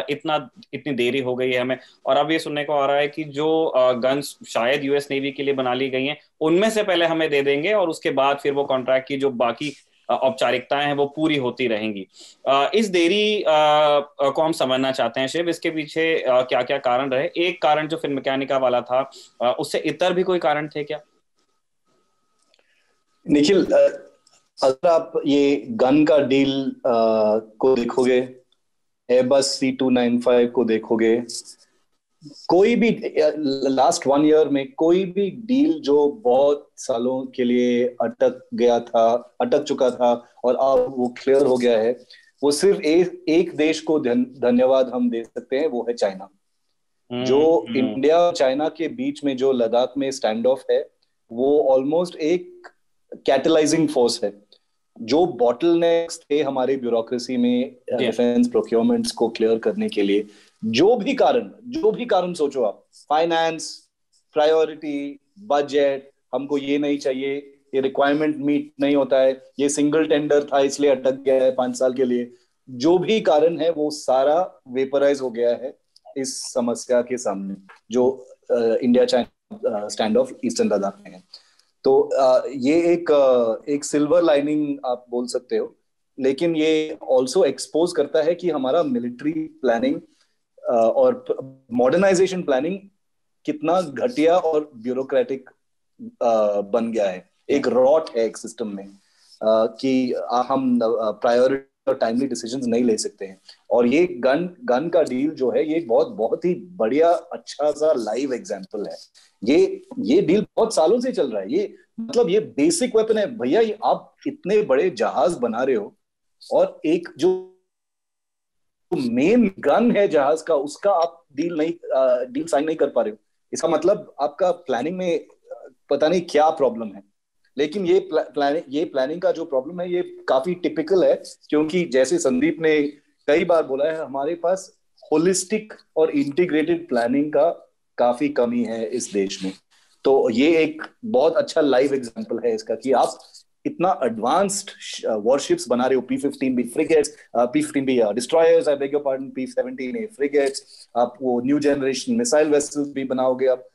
इतनी देरी हो गई है हमें। और अब ये सुनने को आ रहा है कि जो गन्स शायद यूएस नेवी के लिए बना ली गई हैं, उनमें से पहले हमें दे देंगे और उसके बाद फिर वो कॉन्ट्रैक्ट की जो बाकी औपचारिकताएं हैं वो पूरी होती रहेंगी। इस देरी को हम समझना चाहते हैं शिव, इसके पीछे क्या क्या कारण रहे? एक कारण जो फिल्म मैकेनिका वाला था, उससे इतर भी कोई कारण थे क्या? निखिल, अगर आप ये गन का डील को देखोगे, एयरबस C295 को देखोगे, कोई भी लास्ट 1 ईयर में कोई भी डील जो बहुत सालों के लिए अटक चुका था और अब वो क्लियर हो गया है, वो सिर्फ एक देश को धन्यवाद हम दे सकते हैं, वो है चाइना। जो इंडिया और चाइना के बीच में जो लद्दाख में स्टैंड ऑफ है, वो ऑलमोस्ट एक कैटलाइजिंग फोर्स है। जो बॉटलनेक्स थे हमारी ब्यूरोक्रेसी में डिफेंस प्रोक्योरमेंट्स को क्लियर करने के लिए, जो भी कारण सोचो आप, फाइनेंस, प्रायोरिटी, बजट, हमको ये नहीं चाहिए, ये रिक्वायरमेंट मीट नहीं होता है, ये सिंगल टेंडर था इसलिए अटक गया है 5 साल के लिए, जो भी कारण है वो सारा वेपराइज हो गया है इस समस्या के सामने जो India China stand of eastern Ladakh में है। तो ये एक सिल्वर लाइनिंग आप बोल सकते हो, लेकिन ये ऑल्सो एक्सपोज करता है कि हमारा मिलिट्री प्लानिंग और मॉडर्नाइजेशन प्लानिंग कितना घटिया और ब्यूरोक्रेटिक बन गया है। एक रॉट है एक सिस्टम में कि हम प्रायोरिटी और टाइमली डिसीजंस नहीं ले सकते हैं। और ये गन का डील जो है, ये बहुत ही बढ़िया अच्छा सा लाइव एग्जांपल है। ये डील बहुत सालों से चल रहा है। ये मतलब ये बेसिक वेपन है भैया। आप इतने बड़े जहाज बना रहे हो और एक जो मेन गन है जहाज का, उसका आप डील साइन नहीं कर पा रहे हो। इसका मतलब आपका प्लानिंग में पता नहीं क्या प्रॉब्लम है। लेकिन ये प्लानिंग का जो प्रॉब्लम है, ये काफी टिपिकल है, क्योंकि जैसे संदीप ने कई बार बोला है, हमारे पास होलिस्टिक और इंटीग्रेटेड प्लानिंग का काफी कमी है इस देश में। तो ये एक बहुत अच्छा लाइव एग्जांपल है इसका कि आप इतना एडवांस्ड वॉरशिप्स बना रहे हो, P-15B frigates, P-15B destroyers, I beg your pardon, P-17A frigates, आप वो न्यू जनरेशन मिसाइल वेसल्स भी बनाओगे आप,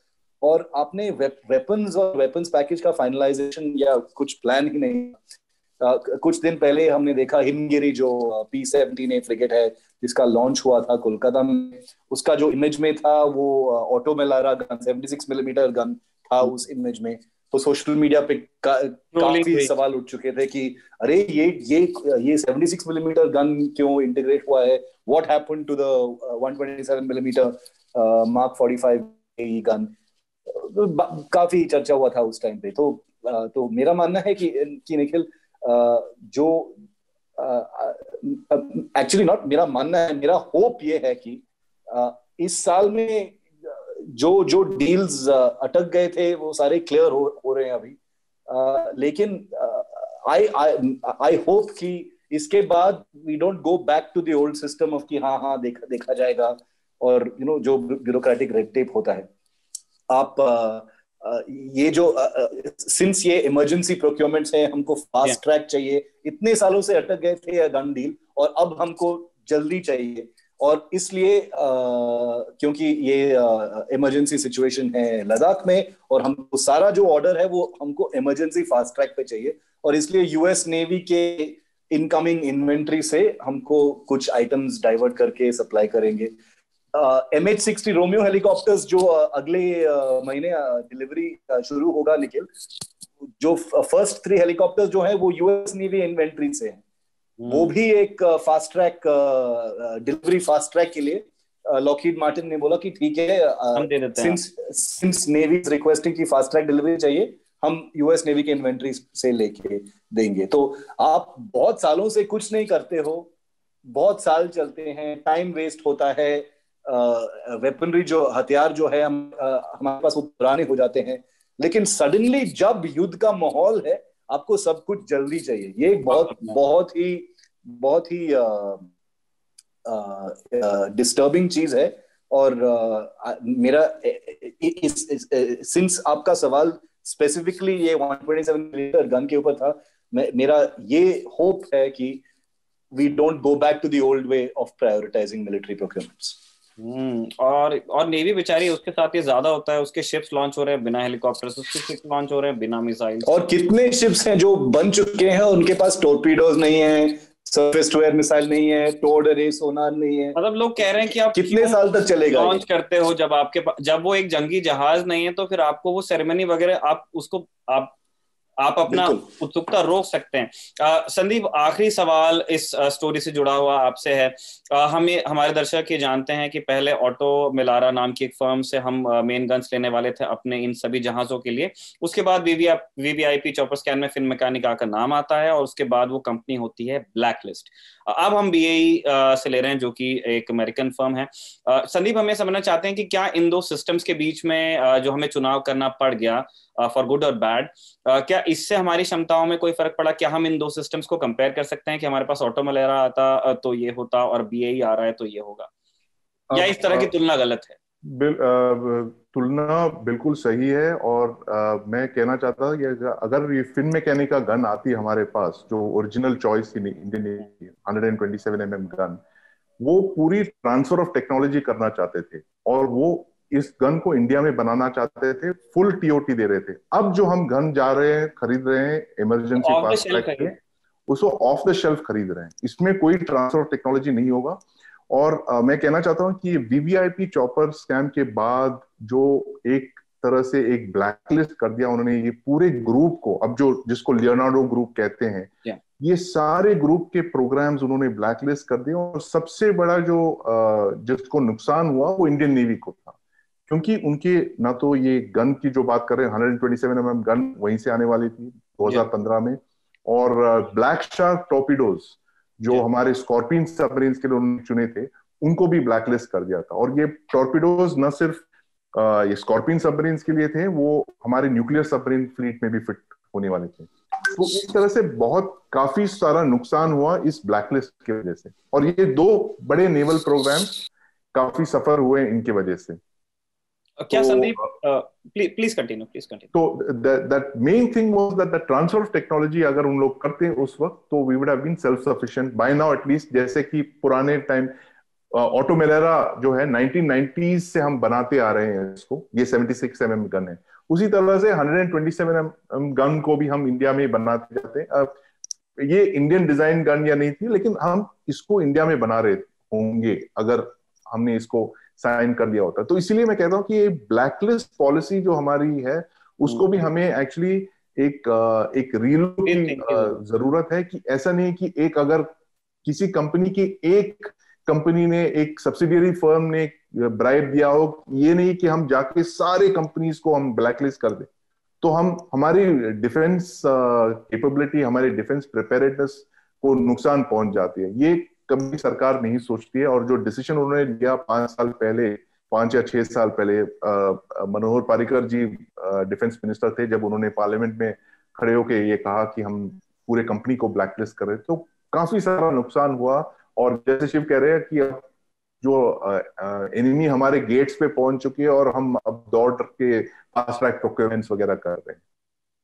और आपने वेपन्स और वेपन्स पैकेज का फाइनलाइजेशन या कुछ प्लान ही नहीं। कुछ दिन पहले हमने देखा हिमगिरी जो P-17A फ्रिगेट है, जिसका लॉन्च हुआ था कोलकाता में, उसका जो इमेज में था वो auto Mylara gun 76 millimetre gun था उस इमेज में। तो सोशल मीडिया पे काफी सवाल उठ चुके थे कि अरे ये 76 मिलीमीटर गन क्यों इंटीग्रेट हुआ है, what happened to the 127 millimetre mark 45 gun. काफी चर्चा हुआ था उस टाइम पे। तो मेरा मानना है कि निखिल, जो एक्चुअली नॉट मेरा मानना है, मेरा होप ये है कि इस साल में जो डील्स अटक गए थे वो सारे क्लियर हो रहे हैं अभी। लेकिन आई होप कि इसके बाद we don't go back to the old system of कि हाँ देखा जाएगा, और जो ब्यूरोक्रेटिक रेड टेप होता है। आप ये जो सिंस ये इमरजेंसी प्रोक्योरमेंट्स है, हमको फास्ट ट्रैक चाहिए, इतने सालों से अटक गए थे गन डील और अब हमको जल्दी चाहिए। और इसलिए क्योंकि ये इमरजेंसी सिचुएशन है लद्दाख में और हमको सारा जो ऑर्डर है वो हमको इमरजेंसी फास्ट ट्रैक पे चाहिए, और इसलिए यूएस नेवी के इनकमिंग इन्वेंट्री से हमको कुछ आइटम्स डाइवर्ट करके सप्लाई करेंगे। MH-60 रोमियो हेलीकॉप्टर्स जो अगले महीने डिलीवरी शुरू होगा निखिल, जो फर्स्ट 3 हेलीकॉप्टर्स जो है वो यूएस नेवी इन्वेंट्री से हैं। वो भी एक fast track delivery fast track के लिए लॉकहीड मार्टिन ने बोला कि ठीक है, हम दे देते हैं। सिंस नेवी इज रिक्वेस्टिंग की फास्ट ट्रैक डिलीवरी चाहिए, हम यूएस नेवी के इन्वेंट्री से लेके देंगे। तो आप बहुत सालों से कुछ नहीं करते हो, बहुत साल चलते हैं, टाइम वेस्ट होता है, वेपनरी जो हथियार जो है हमारे पास वो पुराने हो जाते हैं, लेकिन सडनली जब युद्ध का माहौल है आपको सब कुछ जल्दी चाहिए। ये एक बहुत ही डिस्टर्बिंग चीज है। और मेरा सिंस आपका सवाल स्पेसिफिकली ये 127 गन के ऊपर था, मेरा ये होप है कि we don't go back to the old way of prioritising military procurements. और नेवी बेचारी, उसके साथ ये ज्यादा होता है, उसके शिप्स लॉन्च हो रहे हैं बिना हेलीकॉप्टर्स, उसके शिप्स लॉन्च हो रहे हैं बिना मिसाइल। और कितने शिप्स हैं जो बन चुके हैं, उनके पास टॉर्पीडोज नहीं है, सरफेस टू एयर मिसाइल नहीं है, टोर्ड अरे सोनार नहीं है। मतलब लोग कह रहे हैं कि आप कितने साल तक चलेगा लॉन्च करते हो जब आपके जब वो एक जंगी जहाज नहीं है, तो फिर आपको वो सेरेमनी वगैरह आप अपना उत्सुकता रोक सकते हैं। संदीप, आखिरी सवाल इस स्टोरी से जुड़ा हुआ आपसे है। हमारे दर्शक ये जानते हैं कि पहले ऑटो मिलारा नाम की एक फर्म से हम मेन गन्स लेने वाले थे अपने इन सभी जहाजों के लिए। उसके बाद वीवीआईपी चॉपर स्कैन में फिन मैकेनिका का नाम आता है और उसके बाद वो कंपनी होती है ब्लैकलिस्ट। अब हम बीएई से ले रहे हैं, जो कि एक अमेरिकन फर्म है। संदीप, हमें समझना चाहते हैं कि क्या इन दो सिस्टम्स के बीच में जो हमें चुनाव करना पड़ गया, फॉर गुड और बैड, क्या इससे हमारी क्षमताओं में कोई फर्क पड़ा? क्या हम इन दो सिस्टम्स को कंपेयर कर सकते हैं कि हमारे पास ऑटो मिलेरा आता तो ये होता और बीएई आ रहा है तो ये होगा, या इस तरह की तुलना गलत है? तुलना बिल्कुल सही है। और मैं कहना चाहता हूँ कि अगर ये फिन मैकेनिका गन आती हमारे पास, जो ओरिजिनल चॉइस थी इंडियन 127 गन, वो पूरी ट्रांसफर ऑफ टेक्नोलॉजी करना चाहते थे और वो इस गन को इंडिया में बनाना चाहते थे, फुल टीओटी दे रहे थे। अब जो हम गन जा रहे हैं खरीद रहे हैं इमरजेंसी फास्ट ट्रैक पे, उसको ऑफ द शेल्फ खरीद रहे हैं, इसमें कोई ट्रांसफर ऑफ टेक्नोलॉजी नहीं होगा। और मैं कहना चाहता हूं कि वीवीआईपी चॉपर स्कैम के बाद जो एक तरह से एक ब्लैकलिस्ट कर दिया उन्होंने ये पूरे ग्रुप को, अब जो जिसको लियोनार्डो ग्रुप कहते हैं, ये सारे ग्रुप के प्रोग्राम्स उन्होंने ब्लैकलिस्ट कर दिए। और सबसे बड़ा जो जिसको नुकसान हुआ वो इंडियन नेवी को था, क्योंकि उनके ना तो ये गन की जो बात कर रहे हैं 127 गन वहीं से आने वाली थी 2015 में, और ब्लैक शार्क टॉर्पीडोज जो हमारे स्कॉर्पियन सबमरीन्स के लिए उन्होंने चुने थे, उनको भी ब्लैकलिस्ट कर दिया था। और ये टॉर्पीडोज न सिर्फ ये स्कॉर्पियन सबमरीन्स के लिए थे, वो हमारे न्यूक्लियर सबमरीन फ्लीट में भी फिट होने वाले थे। तो इस तरह से काफी सारा नुकसान हुआ इस ब्लैकलिस्ट की वजह से, और ये दो बड़े नेवल प्रोग्राम काफी सफर हुए इनकी वजह से। क्या संदीप, प्लीज कंटिन्यू। तो that main thing was that the transfer of technology अगर उन लोग करते उस वक्त, तो we would have been self sufficient by now at least. जैसे कि पुराने टाइम ऑटो मिलेरा जो है 1990s से हम बनाते आ रहे हैं इसको, ये 76 mm गन है, उसी तरह से 127 mm गन को भी हम इंडिया में बनाते जाते हैं। ये इंडियन डिजाइन गन या नहीं थी, लेकिन हम इसको इंडिया में बना रहे होंगे अगर हमने इसको साइन कर दिया होता। तो इसीलिए मैं कहता हूं कि ये ब्लैकलिस्ट पॉलिसी जो हमारी है, उसको भी हमें एक्चुअली एक रीलुक की जरूरत है। कि ऐसा नहीं कि एक अगर किसी कंपनी की एक कंपनी ने, एक सब्सिडियरी फर्म ने ब्राइब दिया हो, ये नहीं कि हम जाके सारे कंपनीज को हम ब्लैकलिस्ट कर दें, तो हम हमारी डिफेंस कैपेबिलिटी, हमारी डिफेंस प्रिपेयर्डनेस को नुकसान पहुंच जाती है। ये कभी सरकार नहीं सोचती है। और जो डिसीजन उन्होंने लिया 5 या 6 साल पहले, मनोहर पर्रिकर जी डिफेंस मिनिस्टर थे, जब उन्होंने पार्लियामेंट में खड़े होकर ये कहा कि हम पूरे कंपनी को ब्लैकलिस्ट कर रहे, तो काफी सारा नुकसान हुआ। और जैसे शिव कह रहे हैं कि अब जो एनिमी हमारे गेट्स पे पहुंच चुकी है और हम अब दौड़ के फास्ट ट्रैक प्रोक्योरमेंट्स वगैरह कर रहे हैं।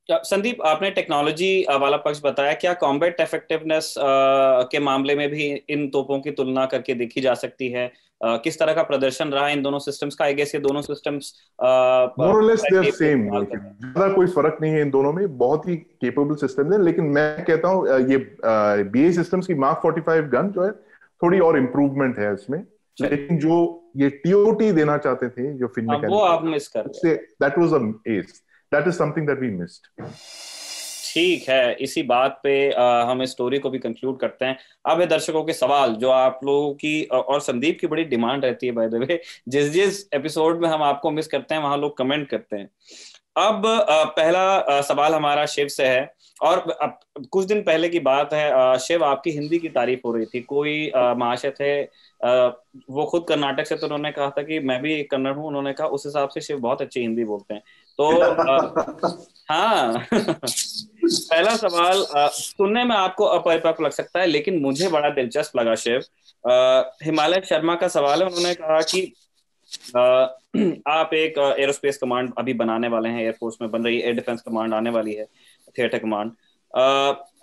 संदीप, आपने टेक्नोलॉजी वाला पक्ष बताया, क्या कॉम्बैट इफेक्टिवनेस के मामले में भी इन तोपों की तुलना करके देखी जा सकती है? किस तरह का प्रदर्शन रहा इन दोनों सिस्टम्स का? आई गेस ये दोनों सिस्टम्स मोर और लेस दे आर सेम, ज्यादा कोई फर्क नहीं है इन दोनों में, बहुत ही केपेबल सिस्टम है। लेकिन मैं कहता हूँ ये बीए सिस्टम्स की मार्क 45 गन जो है, थोड़ी और इम्प्रूवमेंट है इसमें, लेकिन जो ये टीओटी देना चाहते थे जो फिन मैकेनिका, वो आप मिस कर रहे, that was a S, that is something that we missed. ठीक है, इसी बात पे हम इस स्टोरी को भी कंक्लूड करते हैं। अब है दर्शकों के सवाल, जो आप लोगों की और संदीप की बड़ी डिमांड रहती है बाय द वे, जिस एपिसोड में हम आपको मिस करते हैं वहां लोग कमेंट करते हैं। अब पहला सवाल हमारा शिव से है, और कुछ दिन पहले की बात है, शिव आपकी हिंदी की तारीफ हो रही थी। कोई महाशय थे, वो खुद कर्नाटक से, तो उन्होंने कहा था कि मैं भी कन्नड़ हूँ। उन्होंने कहा उस हिसाब से शिव बहुत अच्छी हिंदी बोलते हैं। तो हाँ पहला सवाल सुनने में आपको अपरिपक्व लग सकता है, लेकिन मुझे बड़ा दिलचस्प लगा शिव। हिमालय शर्मा का सवाल है। उन्होंने कहा कि अ, आप एक एरोस्पेस कमांड अभी बनाने वाले हैं, एयरफोर्स में बन रही है, एयर डिफेंस कमांड आने वाली है, थिएटर कमांड।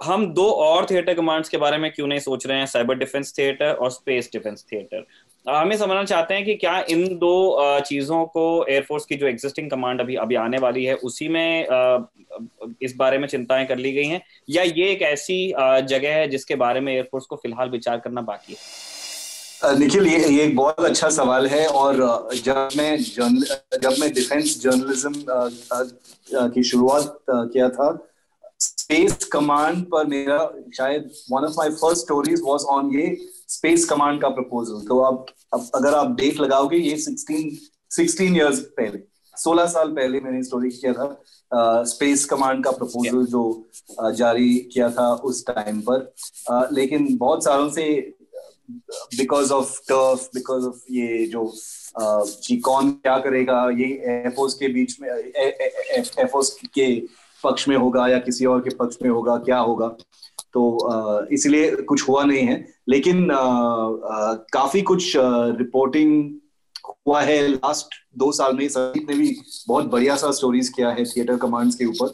हम दो और थिएटर कमांड्स के बारे में क्यों नहीं सोच रहे हैं, साइबर डिफेंस थिएटर और स्पेस डिफेंस थिएटर? हम ये समझना चाहते हैं कि क्या इन दो चीजों को एयरफोर्स की जो एग्जिस्टिंग कमांड अभी अभी आने वाली है उसी में इस बारे में चिंताएं कर ली गई हैं, या ये एक ऐसी जगह है जिसके बारे में एयरफोर्स को फिलहाल विचार करना बाकी है? निखिल, ये एक बहुत अच्छा सवाल है। और जब मैं डिफेंस जर्नलिज्म की शुरुआत किया था, स्पेस कमांड पर मेरा शायद one of my first stories was on ये स्पेस कमांड का प्रपोजल। तो अब अगर आप डेट लगाओगे, ये 16 इयर्स पहले, 16 साल पहले मैंने स्टोरी किया था स्पेस कमांड का प्रपोजल जो जारी किया था उस टाइम पर। लेकिन बहुत सालों से because of turf, because of ये जो जी कौन क्या करेगा, ये एयरफोर्स के बीच में, एयरफोर्स के पक्ष में होगा या किसी और के पक्ष में होगा, क्या होगा, तो इसलिए कुछ हुआ नहीं है। लेकिन काफी कुछ रिपोर्टिंग हुआ है लास्ट 2 साल में। संदीप ने भी बहुत बढ़िया सा स्टोरीज किया है थिएटर कमांड्स के ऊपर।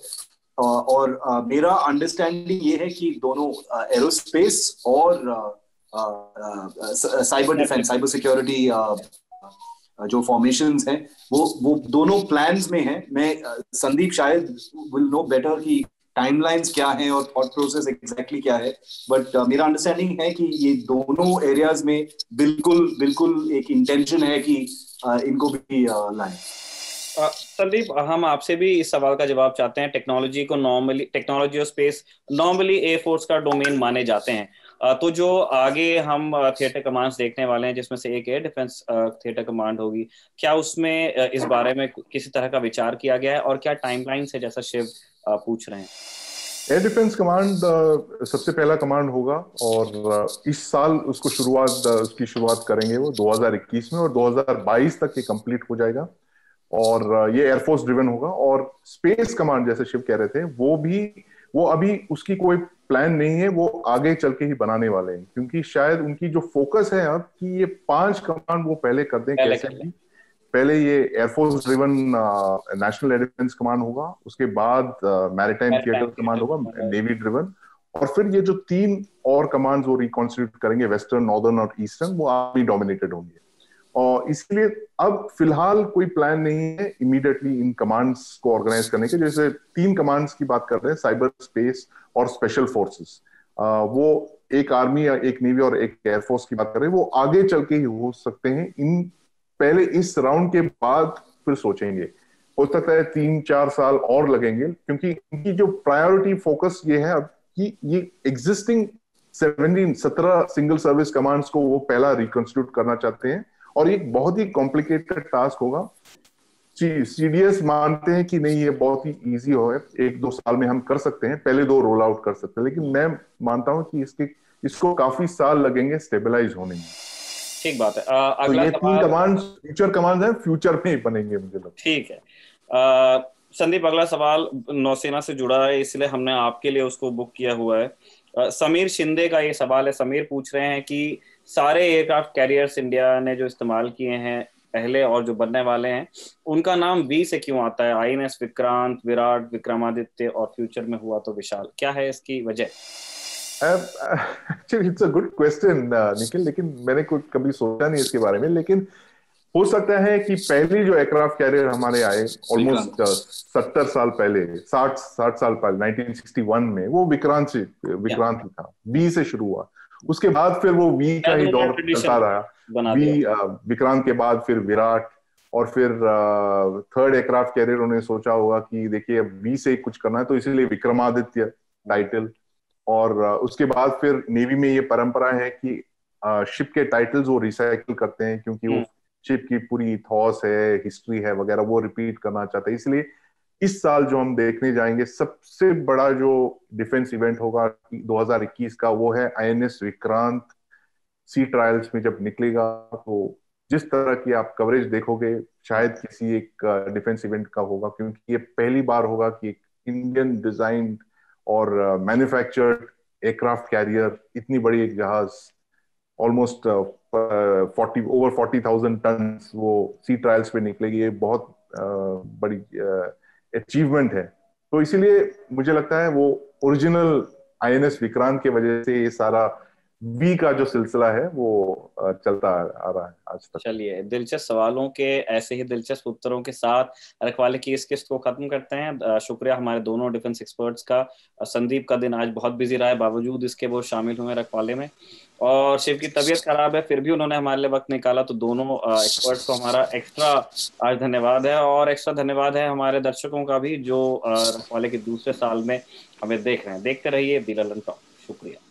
और मेरा अंडरस्टैंडिंग ये है कि दोनों एरोस्पेस और साइबर डिफेंस, साइबर सिक्योरिटी जो फॉर्मेशंस हैं, वो दोनों प्लान्स में हैं। मैं संदीप शायद विल नो बेटर कि टाइमलाइंस क्या हैं और थॉट प्रोसेस एग्जैक्टली क्या है। बट मेरा अंडरस्टैंडिंग है कि ये दोनों एरियाज में बिल्कुल बिल्कुल एक इंटेंशन है कि इनको भी लाएं। संदीप, हम आपसे भी इस सवाल का जवाब चाहते हैं। टेक्नोलॉजी को नॉर्मली, टेक्नोलॉजी और स्पेस नॉर्मली एयरफोर्स का डोमेन माने जाते हैं। तो जो आगे हम थिएटर कमांड्स देखने वाले हैं, जिसमें से एक एयर डिफेंस थिएटर कमांड होगी, क्या उसमें इस बारे में किसी तरह का विचार किया गया है, और क्या टाइमलाइन है, जैसा शिव पूछ रहे हैं? एयर डिफेंस कमांड सबसे पहला कमांड होगा, और इस साल उसकी शुरुआत करेंगे वो 2021 में, और 2022 तक ये कंप्लीट हो जाएगा। और ये एयरफोर्स ड्रिवन होगा। और स्पेस कमांड, जैसे शिव कह रहे थे, वो अभी उसकी कोई प्लान नहीं है, वो आगे चल के ही बनाने वाले हैं, क्योंकि शायद उनकी जो फोकस है अब कि ये 5 कमांड वो पहले कर दें कैसे भी। पहले ये air force driven national air defence command होगा, उसके बाद मैरीटाइम थिएटर कमांड होगा नेवी ड्रिवन, और फिर ये जो 3 और कमांड्स वो रिकॉन्स्टिट्यूट करेंगे, वेस्टर्न, नॉर्दर्न और ईस्टर्न, वो आर्मी डोमिनेटेड होंगे। और इसलिए अब फिलहाल कोई प्लान नहीं है इमीडिएटली इन कमांड्स को ऑर्गेनाइज करने के। जैसे 3 कमांड्स की बात कर रहे हैं, साइबर, स्पेस और स्पेशल फोर्सेस, वो एक आर्मी या एक नेवी और एक एयरफोर्स की बात कर रहे हैं, वो आगे चल के ही हो सकते हैं। पहले इस राउंड के बाद फिर सोचेंगे। हो सकता है 3-4 साल और लगेंगे, क्योंकि इनकी जो प्रायोरिटी फोकस ये है अब कि ये एग्जिस्टिंग 17 सिंगल सर्विस कमांड्स को वो पहला रिकंस्टिट्यूट करना चाहते हैं, और ये बहुत ही कॉम्प्लिकेटेड टास्क होगा। सीडीएस मानते हैं कि नहीं, ये बहुत ही इजी हो, 1-2 साल में हम कर सकते हैं, पहले 2 रोल आउट कर सकते हैं, लेकिन मैं मानता हूं कि इसको काफी साल लगेंगे स्टेबलाइज होने में। ठीक बात है। तो अगला ये 3 सवाल कमांड्स फ्यूचर कमांड्स हैं, फ्यूचर में ही बनेंगे, मुझे लगता है। ठीक है। संदीप, अगला सवाल नौसेना से जुड़ा है, इसलिए हमने आपके लिए उसको बुक किया हुआ है। समीर शिंदे का ये सवाल है। समीर पूछ रहे हैं कि सारे एयरक्राफ्ट कैरियर्स इंडिया ने जो इस्तेमाल किए हैं पहले और जो बनने वाले हैं, उनका नाम वी से क्यों आता है? आईएनएस विक्रांत, विराट, विक्रमादित्य, और फ्यूचर में हुआ तो विशाल। क्या है इसकी वजह? Actually it's a good question Nikhil, लेकिन मैंने कभी सोचा नहीं इसके बारे में। लेकिन हो सकता है कि पहली जो एयरक्राफ्ट कैरियर हमारे आए ऑलमोस्ट 70 साल पहले, 60 साल पहले, 1961 में, वो विक्रांत ही था, वी से शुरू हुआ। उसके बाद फिर वो वी का ही दौर चलता रहा। वी विक्रांत के बाद फिर विराट, और फिर थर्ड एयरक्राफ्ट कैरियर उन्होंने सोचा होगा कि देखिए अब वी से कुछ करना है, तो इसीलिए विक्रमादित्य टाइटल। और उसके बाद फिर नेवी में ये परंपरा है कि शिप के टाइटल्स वो रिसाइकिल करते हैं, क्योंकि वो शिप की पूरी इथॉस है, हिस्ट्री है वगैरह, वो रिपीट करना चाहते हैं। इसलिए इस साल जो हम देखने जाएंगे, सबसे बड़ा जो डिफेंस इवेंट होगा 2021 का, वो है आईएनएस विक्रांत सी ट्रायल्स में जब निकलेगा। तो जिस तरह की आप कवरेज देखोगे, शायद किसी एक डिफेंस इवेंट का होगा, क्योंकि ये पहली बार होगा कि एक इंडियन डिजाइन और मैन्युफैक्चर्ड एयरक्राफ्ट कैरियर, इतनी बड़ी एक जहाज, ऑलमोस्ट 40,000 टन वो सी ट्रायल्स पे निकलेगी। ये बहुत बड़ी अचीवमेंट है। तो इसीलिए मुझे लगता है वो ओरिजिनल आईएनएस विक्रांत की वजह से ये सारा वी का जो सिलसिला है वो चलता आ रहा है आज तक। चलिए, दिलचस्प सवालों के ऐसे ही दिलचस्प उत्तरों के साथ रखवाले की इस किस्त को खत्म करते हैं। शुक्रिया हमारे दोनों डिफेंस एक्सपर्ट्स का। संदीप का दिन आज बहुत बिजी रहा है, बावजूद इसके वो शामिल हुए रखवाले में, और शिव की तबीयत खराब है फिर भी उन्होंने हमारे लिए वक्त निकाला। तो दोनों एक्सपर्ट्स को हमारा एक्स्ट्रा आज धन्यवाद है, और एक्स्ट्रा धन्यवाद है हमारे दर्शकों का भी जो रखवाले के दूसरे साल में हमें देख रहे हैं। देखते रहिए दी ललन टॉक। शुक्रिया।